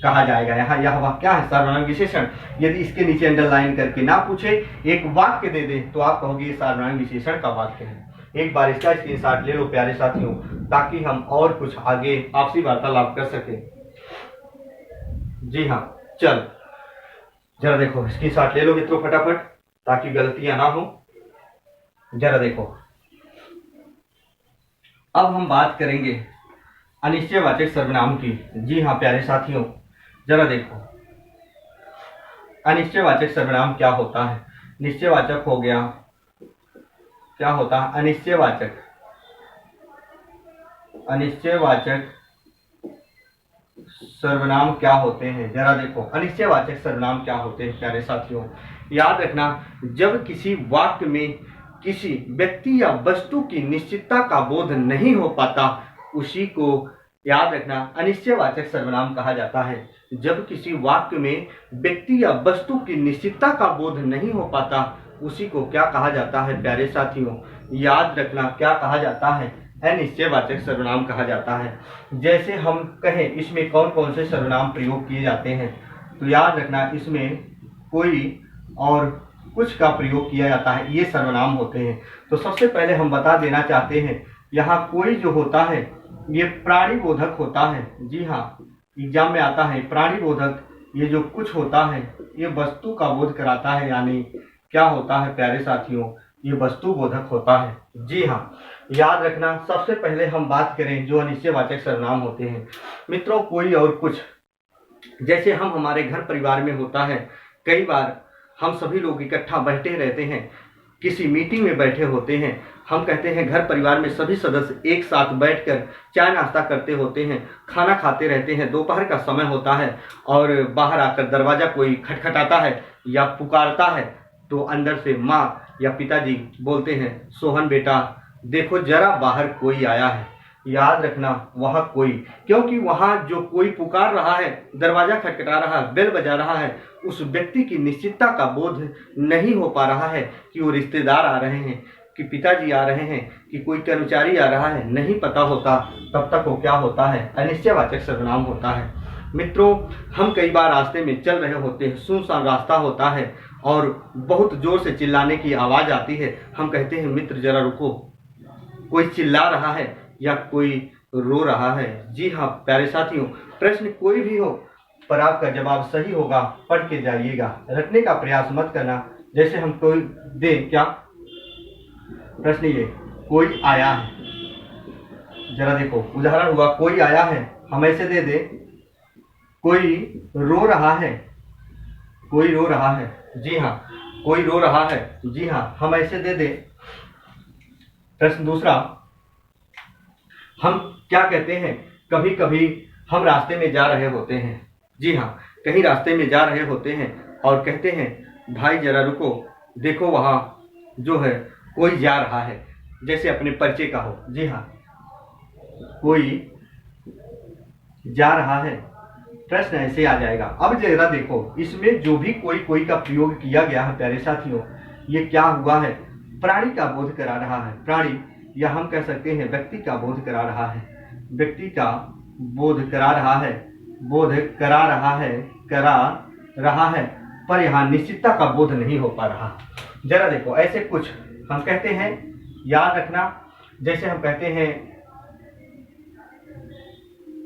A: कहा जाएगा। यहाँ यह वह क्या है? सार्वनामिक विशेषण। यदि इसके नीचे अंडरलाइन करके ना पूछे, एक वाक्य दे दे, तो आप कहोगे ये सार्वनामिक विशेषण का वाक्य है। एक बार इसका स्क्रीनशॉट ले लो प्यारे साथियों, ताकि हम और कुछ आगे आपसी वार्तालाप कर सके। जी हाँ, चल जरा देखो, स्क्रीनशॉट ले लो मित्रों फटाफट, ताकि गलतियां ना हो। जरा देखो, अब हम बात करेंगे अनिश्चयवाचक सर्वनाम की। जी हाँ प्यारे साथियों, जरा देखो अनिश्चयवाचक सर्वनाम क्या होता है। निश्चयवाचक हो गया, क्या होता है? अनिश्चयवाचक। अनिश्चयवाचक सर्वनाम क्या होते हैं? जरा देखो, अनिश्चयवाचक सर्वनाम क्या होते हैं प्यारे साथियों। याद रखना, जब किसी वाक्य में किसी व्यक्ति या वस्तु की निश्चितता का बोध नहीं हो पाता, उसी को याद रखना अनिश्चयवाचक सर्वनाम कहा जाता है। जब किसी वाक्य में व्यक्ति या वस्तु की निश्चितता का बोध नहीं हो पाता, उसी को क्या कहा जाता है प्यारे साथियों? याद रखना, क्या कहा जाता है? अनिश्चयवाचक सर्वनाम कहा जाता है। जैसे हम कहें इसमें कौन कौन से सर्वनाम प्रयोग किए जाते हैं, तो याद रखना इसमें कोई और कुछ का प्रयोग किया जाता है, ये सर्वनाम होते हैं। तो सबसे पहले हम बता देना चाहते हैं, यहाँ कोई जो होता है ये प्राणीबोधक होता है। जी हाँ, एग्जाम में आता है प्राणीबोधक। ये जो कुछ होता है ये वस्तु का बोध कराता है, यानी क्या होता है प्यारे साथियों? ये वस्तु बोधक होता है। जी हाँ, याद रखना, सबसे पहले हम बात करें जो अनिश्चयवाचक सर्वनाम होते हैं मित्रों, कोई और कुछ। जैसे हम हमारे घर परिवार में होता है, कई बार हम सभी लोग इकट्ठा बैठे रहते हैं, किसी मीटिंग में बैठे होते हैं, हम कहते हैं घर परिवार में सभी सदस्य एक साथ बैठकर चाय नाश्ता करते होते हैं, खाना खाते रहते हैं, दोपहर का समय होता है और बाहर आकर दरवाजा कोई खटखटाता है या पुकारता है, तो अंदर से माँ या पिताजी बोलते हैं, सोहन बेटा देखो जरा बाहर कोई आया है। याद रखना वहां कोई, क्योंकि वहां जो कोई पुकार रहा है, दरवाजा खटखटा रहा है, बेल बजा रहा है, उस व्यक्ति की निश्चितता का बोध नहीं हो पा रहा है कि वो रिश्तेदार आ रहे हैं, कि पिताजी आ रहे हैं, कि कोई कर्मचारी आ रहा है, नहीं पता होता, तब तक वो क्या होता है, अनिश्चयवाचक सर्वनाम होता है। मित्रों, हम कई बार रास्ते में चल रहे होते हैं, सुनसान रास्ता होता है और बहुत जोर से चिल्लाने की आवाज आती है, हम कहते हैं मित्र जरा रुको, कोई चिल्ला रहा है या कोई रो रहा है। जी हाँ प्यारे साथियों, प्रश्न कोई भी हो पर आपका जवाब सही होगा, पढ़ के जाइएगा, रटने का प्रयास मत करना। जैसे हम कोई दे क्या प्रश्न, ये कोई आया है, जरा देखो उदाहरण हुआ कोई आया है, हम ऐसे दे दे कोई रो रहा है, कोई रो रहा है, जी हाँ कोई रो रहा है, जी हाँ हम ऐसे दे दे। प्रश्न दूसरा, हम क्या कहते हैं, कभी कभी हम रास्ते में जा रहे होते हैं, जी हाँ कहीं रास्ते में जा रहे होते हैं और कहते हैं भाई जरा रुको, देखो वहाँ जो है कोई जा रहा है, जैसे अपने परिचय का हो, जी हाँ कोई जा रहा है, प्रश्न ऐसे आ जाएगा। अब जरा देखो इसमें जो भी कोई कोई का प्रयोग किया गया है प्यारे साथियों, ये क्या हुआ है, प्राणी का बोध करा रहा है, प्राणी या हम कह सकते हैं व्यक्ति का बोध करा रहा है, व्यक्ति का बोध करा रहा है, बोध करा रहा है, करा रहा है, पर यहाँ निश्चितता का बोध नहीं हो पा रहा। जरा देखो ऐसे कुछ हम कहते हैं, याद रखना, जैसे हम कहते हैं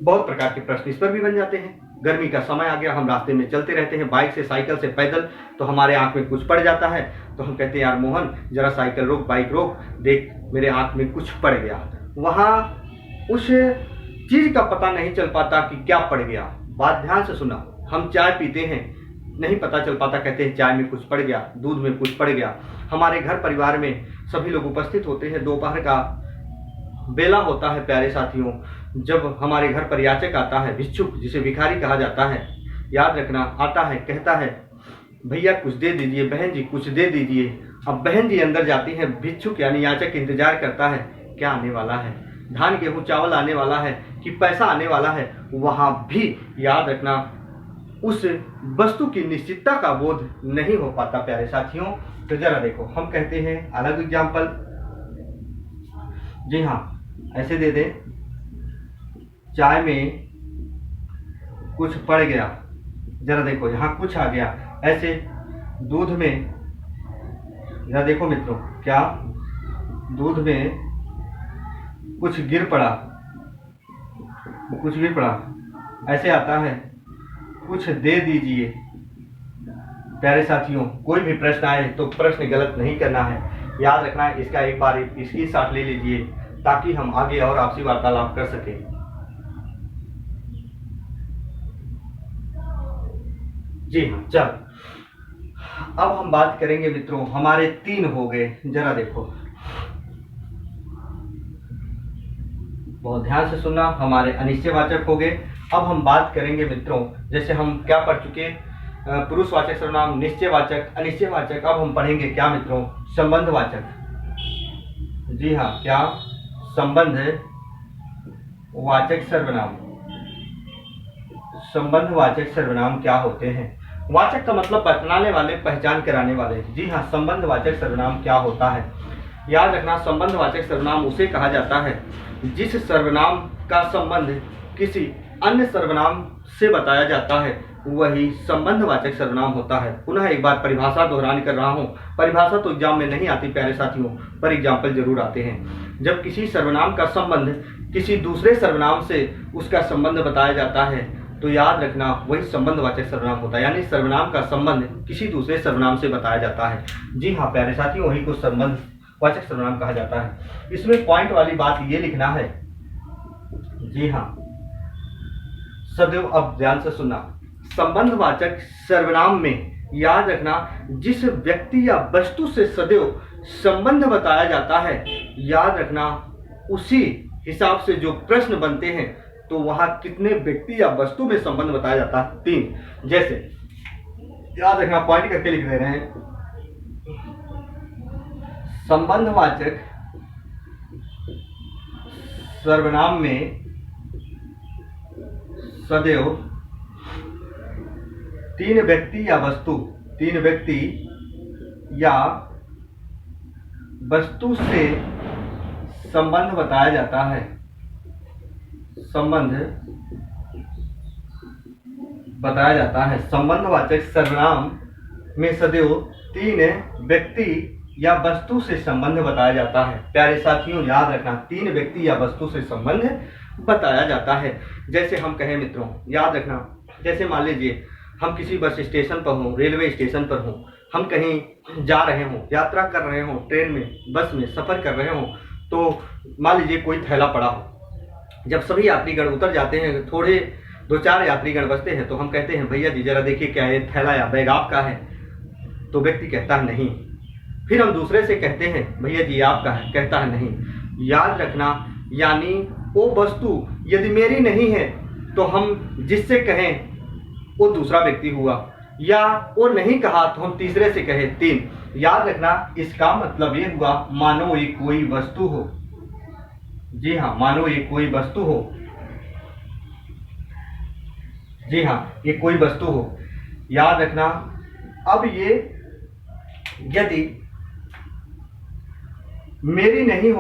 A: बहुत प्रकार के प्रश्न इस पर भी बन जाते हैं। गर्मी का समय आ गया, हम रास्ते में चलते रहते हैं, बाइक से, साइकिल से, पैदल, तो हमारे आंख में कुछ पड़ जाता है, तो हम कहते हैं यार मोहन जरा साइकिल रोक, बाइक रोक, देख मेरे आंख में कुछ पड़ गया। वहां उस चीज का पता नहीं चल पाता कि क्या पड़ गया। बात ध्यान से सुना, हम चाय पीते हैं, नहीं पता चल पाता, कहते हैं चाय में कुछ पड़ गया, दूध में कुछ पड़ गया। हमारे घर परिवार में सभी लोग उपस्थित होते हैं, दोपहर का बेला होता है प्यारे साथियों, जब हमारे घर पर याचक आता है, भिक्षुक जिसे भिखारी कहा जाता है, याद रखना आता है, कहता है भैया कुछ दे दीजिए, बहन जी कुछ दे दीजिए। अब बहन जी अंदर जाती है, भिक्षुक यानी याचक इंतजार करता है क्या आने वाला है, धान गेहूं चावल आने वाला है कि पैसा आने वाला है। वहां भी याद रखना उस वस्तु की निश्चितता का बोध नहीं हो पाता प्यारे साथियों। तो जरा देखो हम कहते हैं अलग एग्जाम्पल, जी हाँ ऐसे दे दे चाय में कुछ पड़ गया, जरा देखो यहाँ कुछ आ गया। ऐसे दूध में, जरा देखो मित्रों क्या दूध में कुछ गिर पड़ा, कुछ गिर पड़ा, ऐसे आता है कुछ दे दीजिए। प्यारे साथियों कोई भी प्रश्न आए तो प्रश्न गलत नहीं करना है, याद रखना है। इसका एक बार इसकी साथ ले लीजिए ताकि हम आगे और आपसी वार्तालाप कर सकें। जी हाँ चल, अब हम बात करेंगे मित्रों, हमारे 3 हो गए, जरा देखो बहुत ध्यान से सुनना, हमारे अनिश्चयवाचक हो गए। अब हम बात करेंगे मित्रों, जैसे हम क्या पढ़ चुके, पुरुषवाचक सर्वनाम, निश्चयवाचक, अनिश्चयवाचक। अब हम पढ़ेंगे क्या मित्रों, संबंधवाचक। जी हाँ क्या संबंध वाचक सर्वनाम, संबंधवाचक सर्वनाम क्या होते हैं। वाचक का मतलब बतलाने वाले, पहचान कराने वाले। जी हाँ संबंधवाचक सर्वनाम क्या होता है, याद रखना संबंधवाचक सर्वनाम उसे कहा जाता है जिस सर्वनाम का संबंध किसी अन्य सर्वनाम से बताया जाता है, वही संबंधवाचक सर्वनाम होता है। पुनः एक बार परिभाषा दोहरानी कर रहा हूँ, परिभाषा तो एग्जाम में नहीं आती प्यारे साथियों, पर एग्जाम्पल जरूर आते हैं। जब किसी सर्वनाम का संबंध किसी दूसरे सर्वनाम से उसका संबंध बताया जाता है तो याद रखना वही संबंधवाचक सर्वनाम होता है, यानी सर्वनाम का संबंध किसी दूसरे सर्वनाम से बताया जाता है। जी हाँ प्यारे साथियों वही को संबंधवाचक सर्वनाम कहा जाता है। इसमें पॉइंट वाली बात ये लिखना है, जी हाँ सदैव, अब ध्यान से सुनना, संबंधवाचक सर्वनाम में याद रखना जिस व्यक्ति या वस्तु से सदैव संबंध बताया जाता है, याद रखना उसी हिसाब से जो प्रश्न बनते हैं तो वहां कितने व्यक्ति या वस्तु में संबंध बताया जाता है, 3। जैसे याद रखना पॉइंट करके लिख दे रहे हैं, संबंधवाचक सर्वनाम में सदैव तीन व्यक्ति या वस्तु से संबंध बताया जाता है। संबंधवाचक सर्वनाम में सदैव तीन व्यक्ति या वस्तु से संबंध बताया जाता है। प्यारे साथियों, याद रखना, तीन व्यक्ति या वस्तु से संबंध बताया जाता है। जैसे हम कहें मित्रों, याद रखना, जैसे मान लीजिए हम किसी बस स्टेशन पर हों, रेलवे स्टेशन पर हों, हम कहीं जा रहे हों, यात्रा कर रहे हों, ट्रेन में, बस में सफ़र कर रहे हों, तो मान लीजिए कोई थैला पड़ा हो। जब सभी यात्रीगण उतर जाते हैं, थोड़े 2-4 यात्रीगण बचते हैं, तो हम कहते हैं भैया जी जरा देखिए क्या ये थैला या बैग आपका है? तो व्यक्ति कहता है नहीं। फिर हम दूसरे से कहते हैं भैया जी आपका है, कहता है नहीं। याद रखना, यानी वो वस्तु यदि मेरी नहीं है तो हम जिससे कहें वो दूसरा व्यक्ति हुआ, या वो नहीं कहा तो हम तीसरे से कहें 3। याद रखना, इसका मतलब ये हुआ मानो ये कोई वस्तु हो। जी हाँ, मानो ये कोई वस्तु हो। जी हाँ, ये कोई वस्तु हो। याद रखना, अब ये यदि मेरी नहीं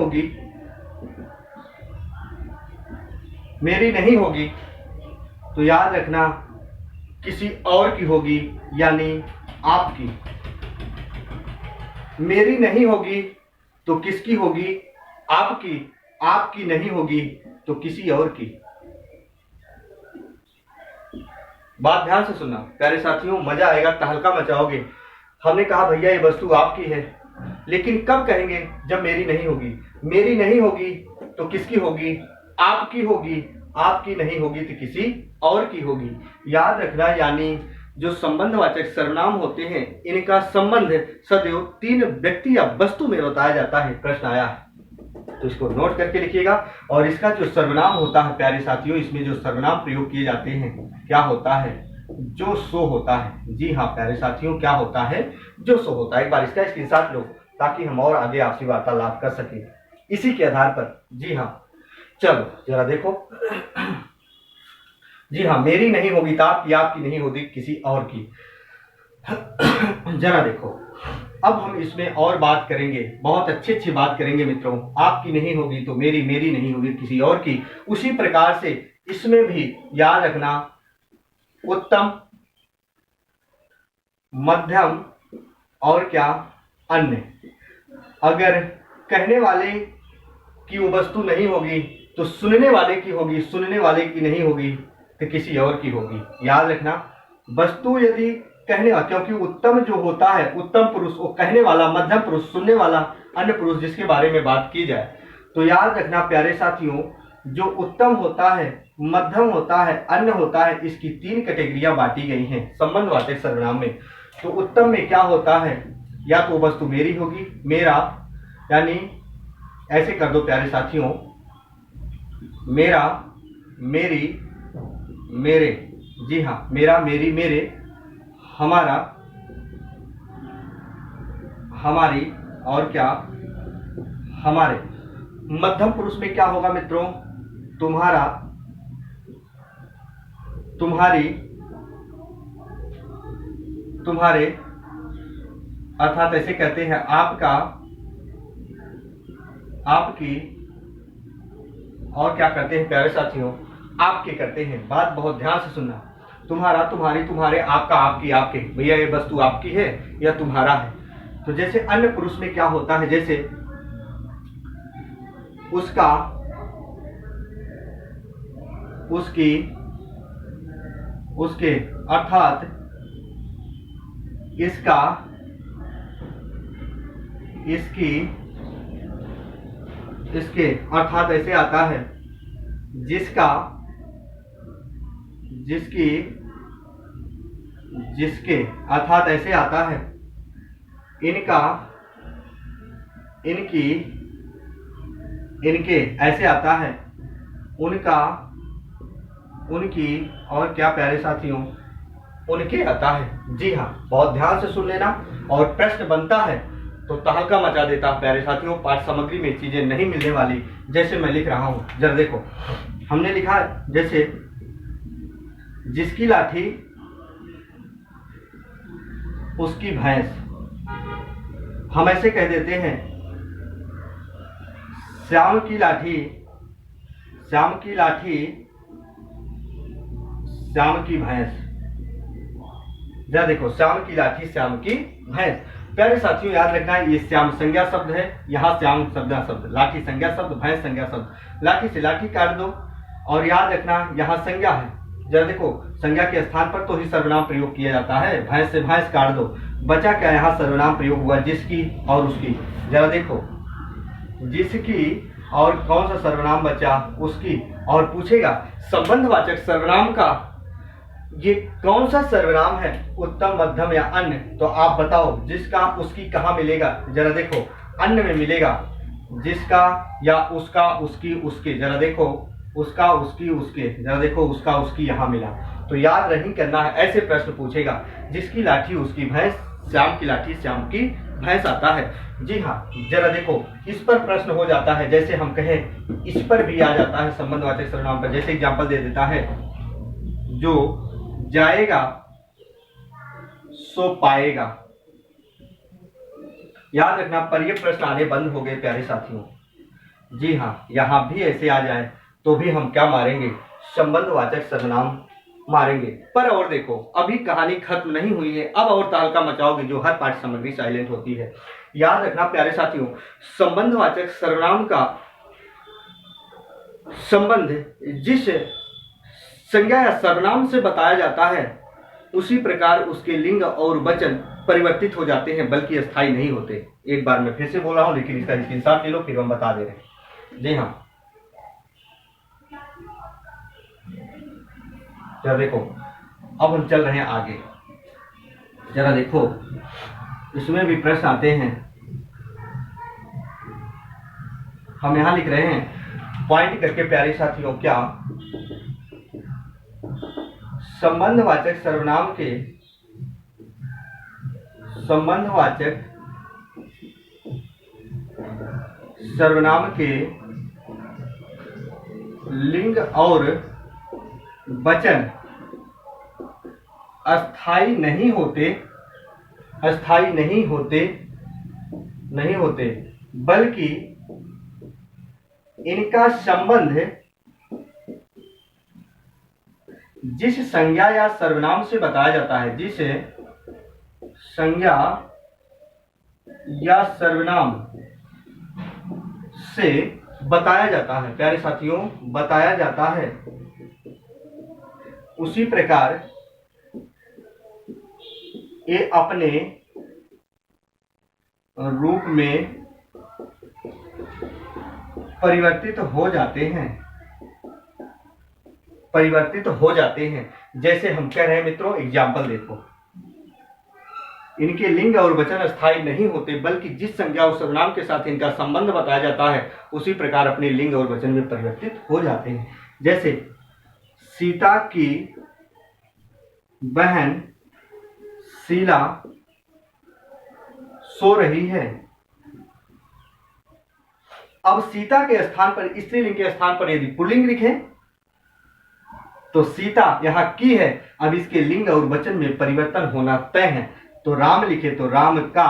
A: होगी तो याद रखना किसी और की होगी, यानी आपकी। मेरी नहीं होगी तो किसकी होगी? आपकी। आपकी नहीं होगी तो किसी और की। बात ध्यान से सुनना प्यारे साथियों, मजा आएगा, तहलका मचाओगे। हमने कहा भैया ये वस्तु आपकी है, लेकिन कब कहेंगे? जब मेरी नहीं होगी। मेरी नहीं होगी तो किसकी होगी? आपकी होगी। आपकी नहीं होगी तो किसी और की होगी। याद रखना, यानी जो संबंधवाचक सर्वनाम होते हैं, इनका संबंध सदैव तीन व्यक्ति या वस्तु में बताया जाता है। प्रश्न आया है तो इसको नोट करके लिखिएगा। और इसका जो सर्वनाम होता है प्यारे साथियों, इसमें जो सर्वनाम प्रयोग किए जाते हैं, क्या होता है? जो सो होता है। जी हाँ प्यारे साथियों, क्या होता है? जो सो होता है। एक बार इसका स्क्रीनशॉट लो ताकि हम और आगे आपसी वार्तालाप कर सके इसी के आधार पर। जी हाँ, चलो जरा देखो। जी हाँ, मेरी नहीं होगी तो आपकी नहीं होगी किसी और की। जरा देखो, अब हम इसमें और बात करेंगे, बहुत अच्छी बात करेंगे मित्रों। आपकी नहीं होगी तो मेरी नहीं होगी किसी और की। उसी प्रकार से इसमें भी याद रखना, उत्तम, मध्यम और क्या? अन्य। अगर कहने वाले की वो वस्तु नहीं होगी तो सुनने वाले की होगी, सुनने वाले की नहीं होगी तो किसी और की होगी। याद रखना, वस्तु यदि कहने वाला, क्योंकि उत्तम जो होता है, उत्तम पुरुष वो कहने वाला, मध्यम पुरुष सुनने वाला, अन्य पुरुष जिसके बारे में बात की जाए। तो याद रखना प्यारे साथियों, जो उत्तम होता है, मध्यम होता है, अन्य होता है, इसकी 3 कैटेगरियां बांटी गई हैं संबंधवाचक सर्वनाम में। तो उत्तम में क्या होता है? या तो वस्तु मेरी होगी, मेरा, यानी ऐसे कर दो प्यारे साथियों, मेरा, मेरी, मेरे। जी हाँ, मेरा, मेरी, मेरे, हमारा, हमारी और क्या? हमारे। मध्यम पुरुष में क्या होगा मित्रों? तुम्हारा, तुम्हारी, तुम्हारे, अर्थात ऐसे कहते हैं आपका, आपकी, और क्या करते हैं प्यारे साथियों? आपके करते हैं। बात बहुत ध्यान से सुनना, तुम्हारा, तुम्हारी, तुम्हारे, आपका, आपकी, आपके। भैया ये वस्तु आपकी है या तुम्हारा है। तो जैसे अन्य पुरुष में क्या होता है? जैसे उसका, उसकी, उसके, अर्थात इसका, इसकी, इसके, अर्थात ऐसे आता है जिसका, जिसकी, जिसके, अर्थात ऐसे आता है इनका, इनकी, इनके, ऐसे आता है उनका, उनकी, और क्या प्यारे साथियों? उनके आता है। जी हाँ, बहुत ध्यान से सुन लेना। और प्रश्न बनता है तो तहलका मचा देता है प्यारे साथियों। पाठ सामग्री में चीजें नहीं मिलने वाली। जैसे मैं लिख रहा हूं, जरा देखो, हमने लिखा जैसे जिसकी लाठी उसकी भैंस, हम ऐसे कह देते हैं श्याम की लाठी, श्याम की लाठी, श्याम की भैंस। जरा देखो, श्याम की लाठी, श्याम की भैंस। प्यारे साथियों याद रखना, ये श्याम संज्ञा शब्द है, यहाँ श्याम संज्ञा शब्द, लाठी संज्ञा शब्द, भैंस संज्ञा शब्द। लाठी से लाठी काट दो, और याद रखना यहाँ संज्ञा है। जरा देखो, संज्ञा के स्थान पर तो ही सर्वनाम प्रयोग किया जाता है, भैंस से भैंस काट दो, बचा क्या, यहाँ सर्वनाम प्रयोग हुआ, जिसकी और उसकी। जरा देखो, जिसकी और कौन सा सर्वनाम बचा, उसकी। और पूछेगा संबंधवाचक सर्वनाम का ये कौन सा सर्वनाम है, उत्तम, मध्यम या अन्य। तो आप बताओ, जिसका उसकी कहाँ मिलेगा। जरा देखो, अन्य में मिलेगा, जिसका या उसका, उसकी, उसके। जरा देखो, उसका, उसकी, उसके। जरा देखो, उसका, उसकी यहाँ मिला। तो याद नहीं करना है, ऐसे प्रश्न पूछेगा। जिसकी लाठी उसकी भैंस, श्याम की लाठी श्याम की भैंस आता है। जी हाँ, जरा देखो, इस पर प्रश्न हो जाता है। जैसे हम कहें, इस पर भी आ जाता है संबंधवाचक सर्वनाम पर। जैसे एग्जाम्पल दे देता है, जो जाएगा सो पाएगा। याद रखना, पर ये प्रश्न आने बंद हो गए प्यारे साथियों। जी हाँ, यहां भी ऐसे आ जाए तो भी हम क्या मारेंगे, संबंधवाचक सर्वनाम मारेंगे। पर और देखो, अभी कहानी खत्म नहीं हुई है, अब और तहलका मचाओगे जो हर पाठ सामग्री साइलेंट होती है। याद रखना प्यारे साथियों, संबंधवाचक सर्वनाम का संबंध जिस संज्ञा या सर्वनाम से बताया जाता है, उसी प्रकार उसके लिंग और वचन परिवर्तित हो जाते हैं, बल्कि स्थायी नहीं होते। एक बार मैं फिर से बोल रहा हूं, लेकिन इसका स्क्रीनशॉट ले लो, फिर हम बता दे रहे हैं। जी हाँ, जरा देखो, अब हम चल रहे हैं आगे। जरा देखो, इसमें भी प्रश्न आते हैं। हम यहां लिख रहे हैं पॉइंट करके प्यारे साथियों, क्या संबंधवाचक सर्वनाम के, संबंधवाचक सर्वनाम के लिंग और वचन अस्थाई नहीं होते, अस्थाई नहीं होते, नहीं होते, बल्कि इनका संबंध जिस संज्ञा या सर्वनाम से बताया जाता है, जिस संज्ञा या सर्वनाम से बताया जाता है प्यारे साथियों, बताया जाता है, उसी प्रकार ये अपने रूप में परिवर्तित हो जाते हैं, परिवर्तित हो जाते हैं। जैसे हम कह रहे हैं मित्रों, एग्जाम्पल देखो, इनके लिंग और वचन स्थायी नहीं होते, बल्कि जिस संज्ञा और सर्वनाम के साथ इनका संबंध बताया जाता है, उसी प्रकार अपने लिंग और वचन में परिवर्तित हो जाते हैं। जैसे सीता की बहन शीला सो रही है। अब सीता के स्थान पर, स्त्रीलिंग के स्थान पर यदि पुल्लिंग लिखें तो सीता यहाँ की है, अब इसके लिंग और वचन में परिवर्तन होना तय है। तो राम लिखे तो राम का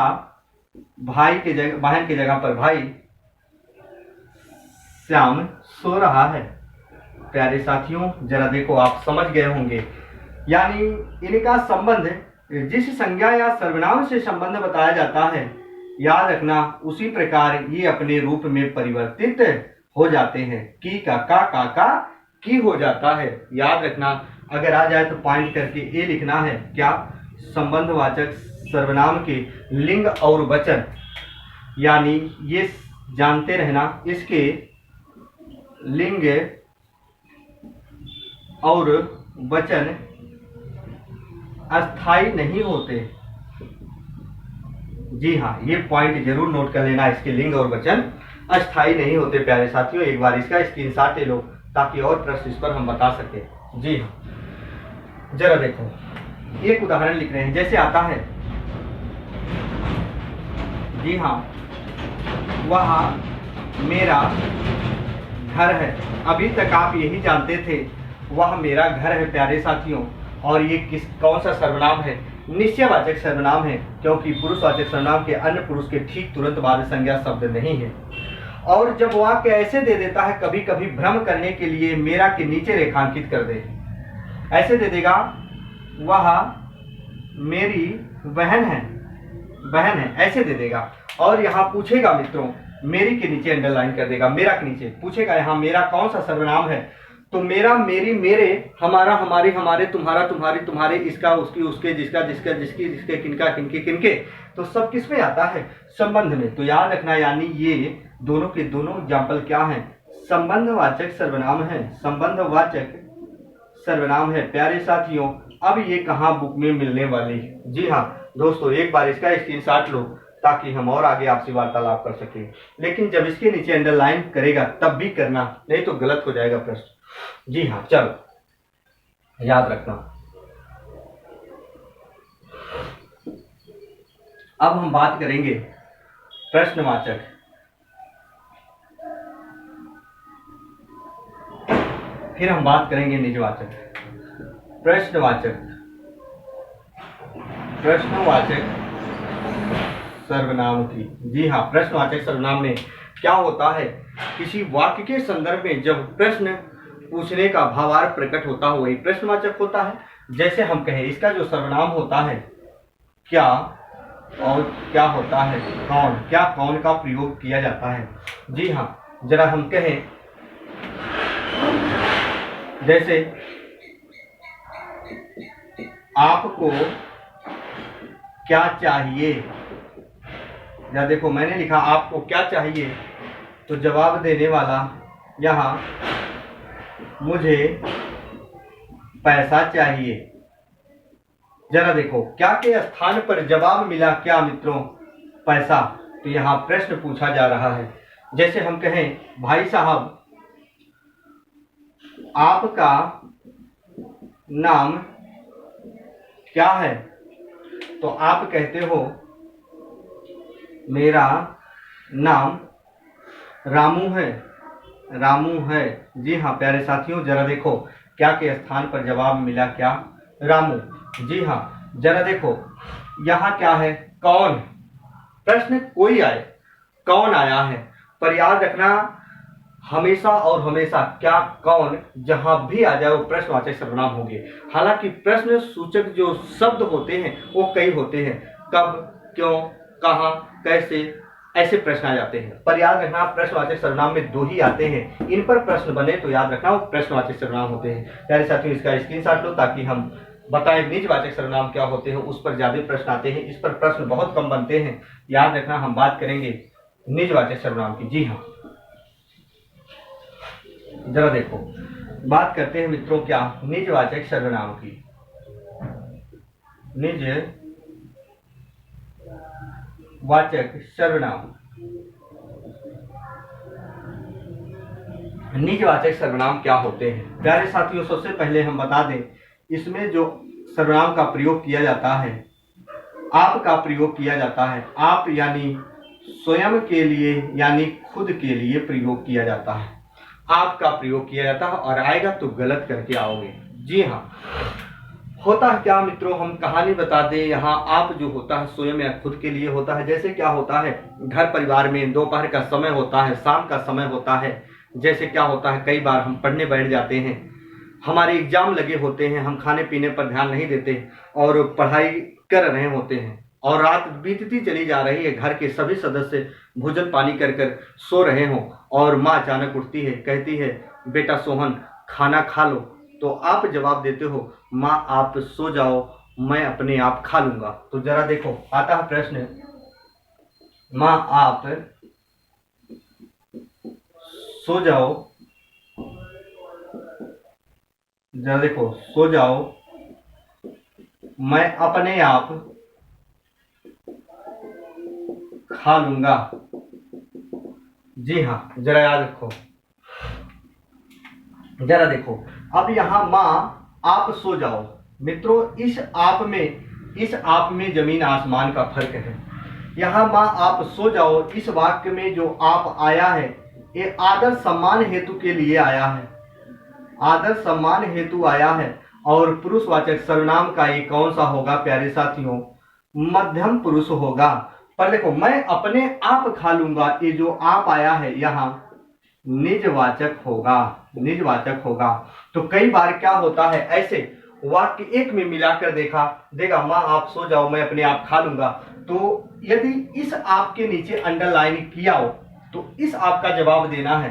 A: भाई के जगह, बहन की जगह पर भाई श्याम सो रहा है। प्यारे साथियों जरा देखो, आप समझ गए होंगे, यानी इनका संबंध जिस संज्ञा या सर्वनाम से संबंध बताया जाता है, याद रखना उसी प्रकार ये अपने रूप में परिवर्तित हो जाते हैं। की का का की हो जाता है। याद रखना, अगर आ जाए तो पॉइंट करके ए लिखना है, क्या संबंधवाचक सर्वनाम के लिंग और वचन, यानी ये जानते रहना इसके लिंग और वचन अस्थाई नहीं होते। जी हाँ, ये पॉइंट जरूर नोट कर लेना, इसके लिंग और वचन अस्थाई नहीं होते। प्यारे साथियों एक बार इसका स्क्रीनशॉट ले लो ताकि और प्रश्न इस पर हम बता सके। जी हाँ, जरा देखो, एक उदाहरण लिख रहे हैं। जैसे आता है जी हाँ, वह मेरा घर है। अभी तक आप यही जानते थे वह मेरा घर है प्यारे साथियों। और ये कौन सा सर्वनाम है? निश्चयवाचक सर्वनाम है, क्योंकि पुरुषवाचक सर्वनाम के अन्य पुरुष के ठीक तुरंत बाद संज्ञा शब्द नहीं है। और जब वाक्य ऐसे दे देता है, कभी कभी भ्रम करने के लिए मेरा के नीचे रेखांकित कर दे, ऐसे दे देगा वह मेरी बहन है, ऐसे दे देगा। और यहाँ पूछेगा मित्रों, मेरी के नीचे अंडरलाइन कर देगा, मेरा के नीचे पूछेगा यहाँ मेरा कौन सा सर्वनाम है। तो मेरा, मेरी, मेरे, हमारा, हमारी, हमारे, तुम्हारा, तुम्हारी, तुम्हारे, इसका, उसकी, उसके, जिसका, जिसका, जिसकी, जिसके, किनका, किनके, किनके, तो सब किस में आता है? संबंध में। तो याद रखना, यानी ये दोनों के दोनों एग्जाम्पल क्या हैं? संबंधवाचक सर्वनाम है, संबंधवाचक सर्वनाम है प्यारे साथियों। अब ये कहाँ बुक में मिलने वाली है? जी हाँ दोस्तों, एक बार इसका स्क्रीनशॉट लो ताकि हम और आगे आपसे वार्तालाप कर सकें। लेकिन जब इसके नीचे अंडरलाइन करेगा तब भी करना, नहीं तो गलत हो जाएगा प्रश्न। जी हाँ, चलो याद रखना। अब हम बात करेंगे प्रश्नवाचक। फिर हम बात करेंगे निजवाचक। प्रश्नवाचक सर्वनाम की। जी हाँ, प्रश्नवाचक सर्वनाम में क्या होता है? किसी वाक्य के संदर्भ में जब प्रश्न पूछने का भावार्थ प्रकट होता हो वही प्रश्नवाचक होता है। जैसे हम कहें, इसका जो सर्वनाम होता है क्या और क्या होता है कौन, क्या कौन का प्रयोग किया जाता है। जी हाँ, जरा हम कहें, जैसे आपको क्या चाहिए, या देखो मैंने लिखा आपको क्या चाहिए, तो जवाब देने वाला यहाँ मुझे पैसा चाहिए। जरा देखो, क्या के स्थान पर जवाब मिला क्या मित्रों? पैसा। तो यहाँ प्रश्न पूछा जा रहा है। जैसे हम कहें, भाई साहब आपका नाम क्या है, तो आप कहते हो मेरा नाम रामू है। जी हाँ प्यारे साथियों, जरा देखो, क्या के स्थान पर जवाब मिला क्या? रामू। जी हाँ, जरा देखो यहाँ क्या है? कौन। प्रश्न कोई आए, कौन आया है, पर याद रखना हमेशा और हमेशा क्या, कौन जहां भी आ जाए वो प्रश्नवाचक सर्वनाम होंगे। हालांकि प्रश्न सूचक जो शब्द होते हैं वो कई होते हैं, कब, क्यों, कहां, कैसे, ऐसे प्रश्न आ जाते हैं। पर याद रखना प्रश्नवाचक सर्वनाम में दो ही आते हैं, इन पर प्रश्न बने तो याद रखना वो प्रश्नवाचक सर्वनाम होते हैं। प्यारे साथियों, इसका स्क्रीनशॉट लो ताकि हम बताएं निजवाचक सर्वनाम क्या होते हैं। उस पर ज्यादा प्रश्न आते हैं, इस पर प्रश्न बहुत कम बनते हैं। याद रखना, हम बात करेंगे निजवाचक सर्वनाम की। जी हाँ, जरा देखो, बात करते हैं मित्रों क्या, निजवाचक सर्वनाम की। निजवाचक सर्वनाम, निजवाचक सर्वनाम क्या होते हैं? प्यारे साथियों, सबसे पहले हम बता दें, इसमें जो सर्वनाम का प्रयोग किया जाता है, आप का प्रयोग किया जाता है। आप यानी स्वयं के लिए, यानी खुद के लिए प्रयोग किया जाता है। आपका प्रयोग किया जाता है और आएगा तो गलत करके आओगे। जी हाँ, होता है क्या मित्रों, हम कहानी बता दें। यहाँ आप जो होता है स्वयं या खुद के लिए होता है। जैसे क्या होता है, घर परिवार में दोपहर का समय होता है, शाम का समय होता है। जैसे क्या होता है, कई बार हम पढ़ने बैठ जाते हैं, हमारे एग्जाम लगे होते हैं, हम खाने पीने पर ध्यान नहीं देते और पढ़ाई कर रहे होते हैं और रात बीतती चली जा रही है, घर के सभी सदस्य भोजन पानी कर कर सो रहे हों और माँ अचानक उठती है, कहती है बेटा सोहन खाना खा लो। तो आप जवाब देते हो माँ आप सो जाओ, मैं अपने आप खा लूंगा। तो जरा देखो, आता है प्रश्न, माँ आप सो जाओ, जरा देखो, सो जाओ मैं अपने आप खा लूंगा। जी हाँ, जरा याद रखो। जरा देखो, अब यहां मां आप सो जाओ। मित्रों, इस आप में जमीन आसमान का फर्क है। यहाँ माँ आप सो जाओ, इस वाक्य में जो आप आया है ये आदर सम्मान हेतु के लिए आया है, आदर सम्मान हेतु आया है। और पुरुषवाचक सर्वनाम का ये कौन सा होगा प्यारे साथियों? मध्यम पुरुष होगा। पर देखो, मैं अपने आप खा लूंगा, ये जो आप आया है यहाँ निजवाचक होगा, निजवाचक होगा। तो कई बार क्या होता है, ऐसे वाक्य एक में मिलाकर देगा माँ आप सो जाओ, मैं अपने आप खा लूंगा। तो यदि इस आप के नीचे अंडरलाइन किया हो तो इस आप का जवाब देना है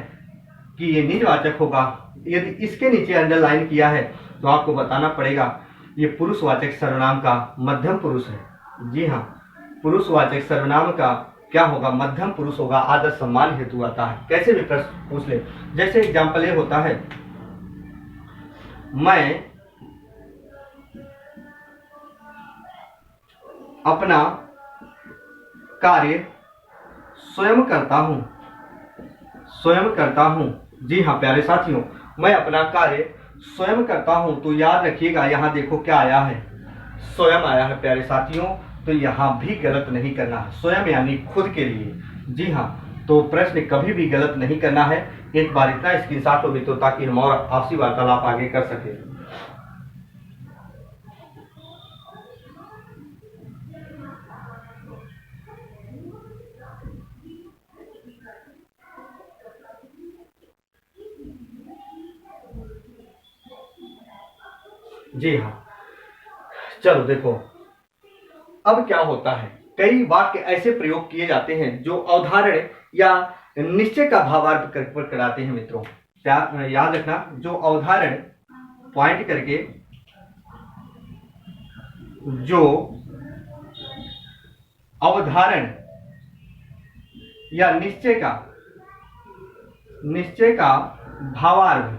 A: कि ये निजवाचक होगा। यदि इसके नीचे अंडरलाइन किया है तो आपको बताना पड़ेगा ये पुरुषवाचक सर्वनाम का मध्यम पुरुष है। जी हाँ, पुरुषवाचक सर्वनाम का क्या होगा? मध्यम पुरुष होगा, आदर सम्मान हेतु आता है। कैसे भी प्रश्न पूछ ले, जैसे एग्जाम्पल ये होता है, मैं अपना कार्य स्वयं करता हूं, स्वयं करता हूं। जी हाँ प्यारे साथियों, मैं अपना कार्य स्वयं करता हूं। तो याद रखिएगा, यहाँ देखो क्या आया है, स्वयं आया है प्यारे साथियों। तो यहाँ भी गलत नहीं करना है, स्वयं यानी खुद के लिए। जी हाँ, तो प्रश्न कभी भी गलत नहीं करना है। एक बार इतना स्क्रीनशॉट हो भी तो ताकि हम और आपसी वार्तालाप आगे कर सके। जी हाँ, चलो देखो अब क्या होता है, कई वाक्य ऐसे प्रयोग किए जाते हैं जो अवधारण या निश्चय का भावार्थ कराते हैं मित्रों। याद रखना, जो अवधारण पॉइंट करके जो अवधारण या निश्चय का भावार्थ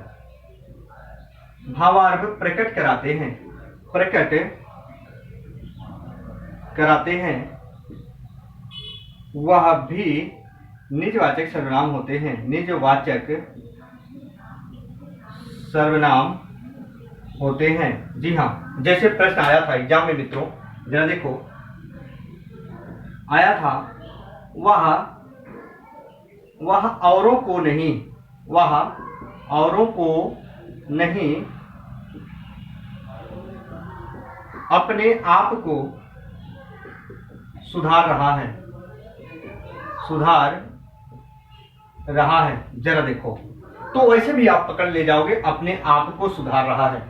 A: प्रकट कराते हैं, वह भी निजवाचक सर्वनाम होते हैं, निजवाचक सर्वनाम होते हैं। जी हाँ, जैसे प्रश्न आया था एग्जाम में मित्रों, जरा देखो आया था, वह औरों को नहीं अपने आप को सुधार रहा है। जरा देखो, तो वैसे भी आप पकड़ ले जाओगे, अपने आप को सुधार रहा है।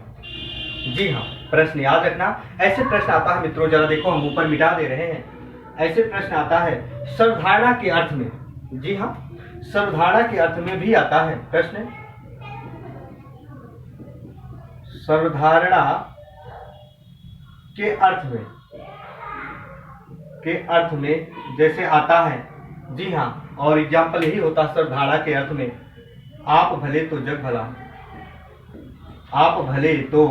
A: जी हाँ, प्रश्न याद रखना, ऐसे प्रश्न आता है मित्रों, जरा देखो हम ऊपर मिटा दे रहे हैं। ऐसे प्रश्न आता है सर्वधारणा के अर्थ में। जी हाँ, सर्वधारणा के अर्थ में भी आता है प्रश्न। सर्वधारणा के अर्थ में जैसे आता है। जी हाँ, और एग्जाम्पल यही होता है सर्वधारणा के अर्थ में, आप भले तो जग भला, आप भले तो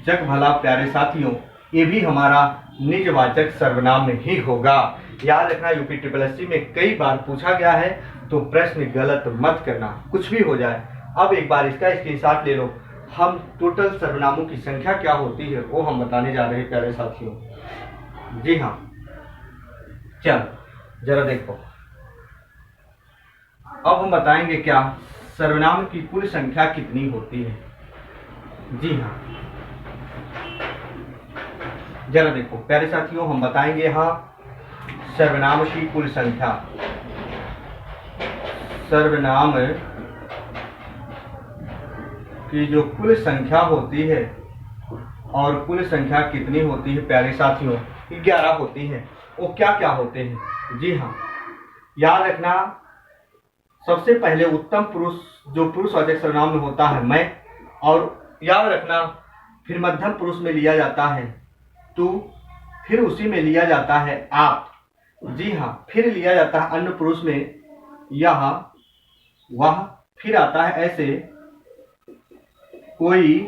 A: जग भला। प्यारे साथियों, ये भी हमारा निजवाचक सर्वनाम ही होगा। याद रखना, यूपी SSC में कई बार पूछा गया है, तो प्रश्न गलत मत करना, कुछ भी हो जाए। अब एक बार इसका स्क्रीनशॉट ले लो, हम टोटल सर्वनामों की संख्या क्या होती है वो हम बताने जा रहे हैं प्यारे साथियों। जी हाँ, चलो जरा देखो, अब हम बताएंगे क्या सर्वनाम की कुल संख्या कितनी होती है। जी हाँ, जरा देखो प्यारे साथियों, हम बताएंगे यहाँ सर्वनाम की कुल संख्या। सर्वनाम की जो कुल संख्या होती है, और कुल संख्या कितनी होती है प्यारे साथियों? 11 होती है। वो क्या क्या होते हैं? जी हाँ, याद रखना, सबसे पहले उत्तम पुरुष जो पुरुषवाचक सर्वनाम में होता है मैं, और याद रखना फिर मध्यम पुरुष में लिया जाता है तू, फिर उसी में लिया जाता है आप। जी हाँ, फिर लिया जाता है अन्य पुरुष में यह वह, फिर आता है ऐसे कोई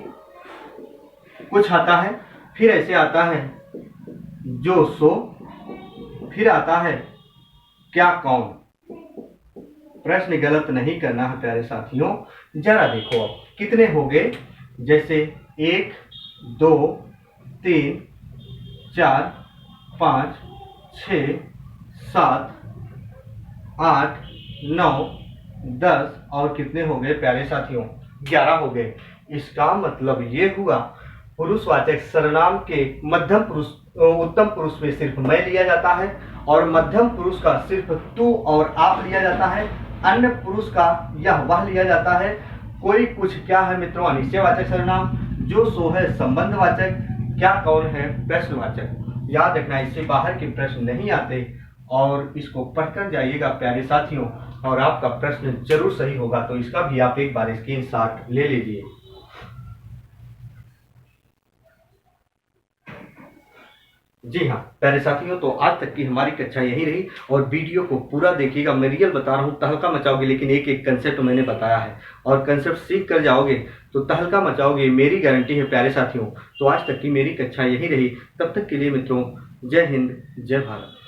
A: कुछ आता है, फिर ऐसे आता है जो सो, फिर आता है क्या कौन। प्रश्न गलत नहीं करना है प्यारे साथियों। जरा देखो अब कितने हो गए, जैसे 1 2 3 4 5, 6, 7, 8, 9, 10 और कितने हो गए प्यारे साथियों? 11 हो गए। इसका मतलब ये हुआ पुरुषवाचक सर्वनाम के मध्यम पुरुष उत्तम पुरुष में सिर्फ मैं लिया जाता है और मध्यम पुरुष का सिर्फ तू और आप लिया जाता है। अन्य पुरुष का यह वह लिया जाता है। कोई कुछ क्या है मित्रों? अनिश्चयवाचक सर्वनाम। जो सो है संबंधवाचक। क्या कौन है? प्रश्नवाचक। याद रखना, इससे बाहर के प्रश्न नहीं आते और इसको पढ़कर जाइएगा प्यारे साथियों, और आपका प्रश्न जरूर सही होगा। तो इसका भी आप एक बार स्क्रीनशॉट ले लीजिए। जी हाँ प्यारे साथियों, तो आज तक की हमारी कक्षा यही रही और वीडियो को पूरा देखिएगा। मैं रियल बता रहा हूँ, तहलका मचाओगे, लेकिन एक एक कंसेप्ट मैंने बताया है और कंसेप्ट सीख कर जाओगे तो तहलका मचाओगे, मेरी गारंटी है प्यारे साथियों। तो आज तक की मेरी कक्षा यही रही। तब तक के लिए मित्रों, जय हिंद, जय भारत।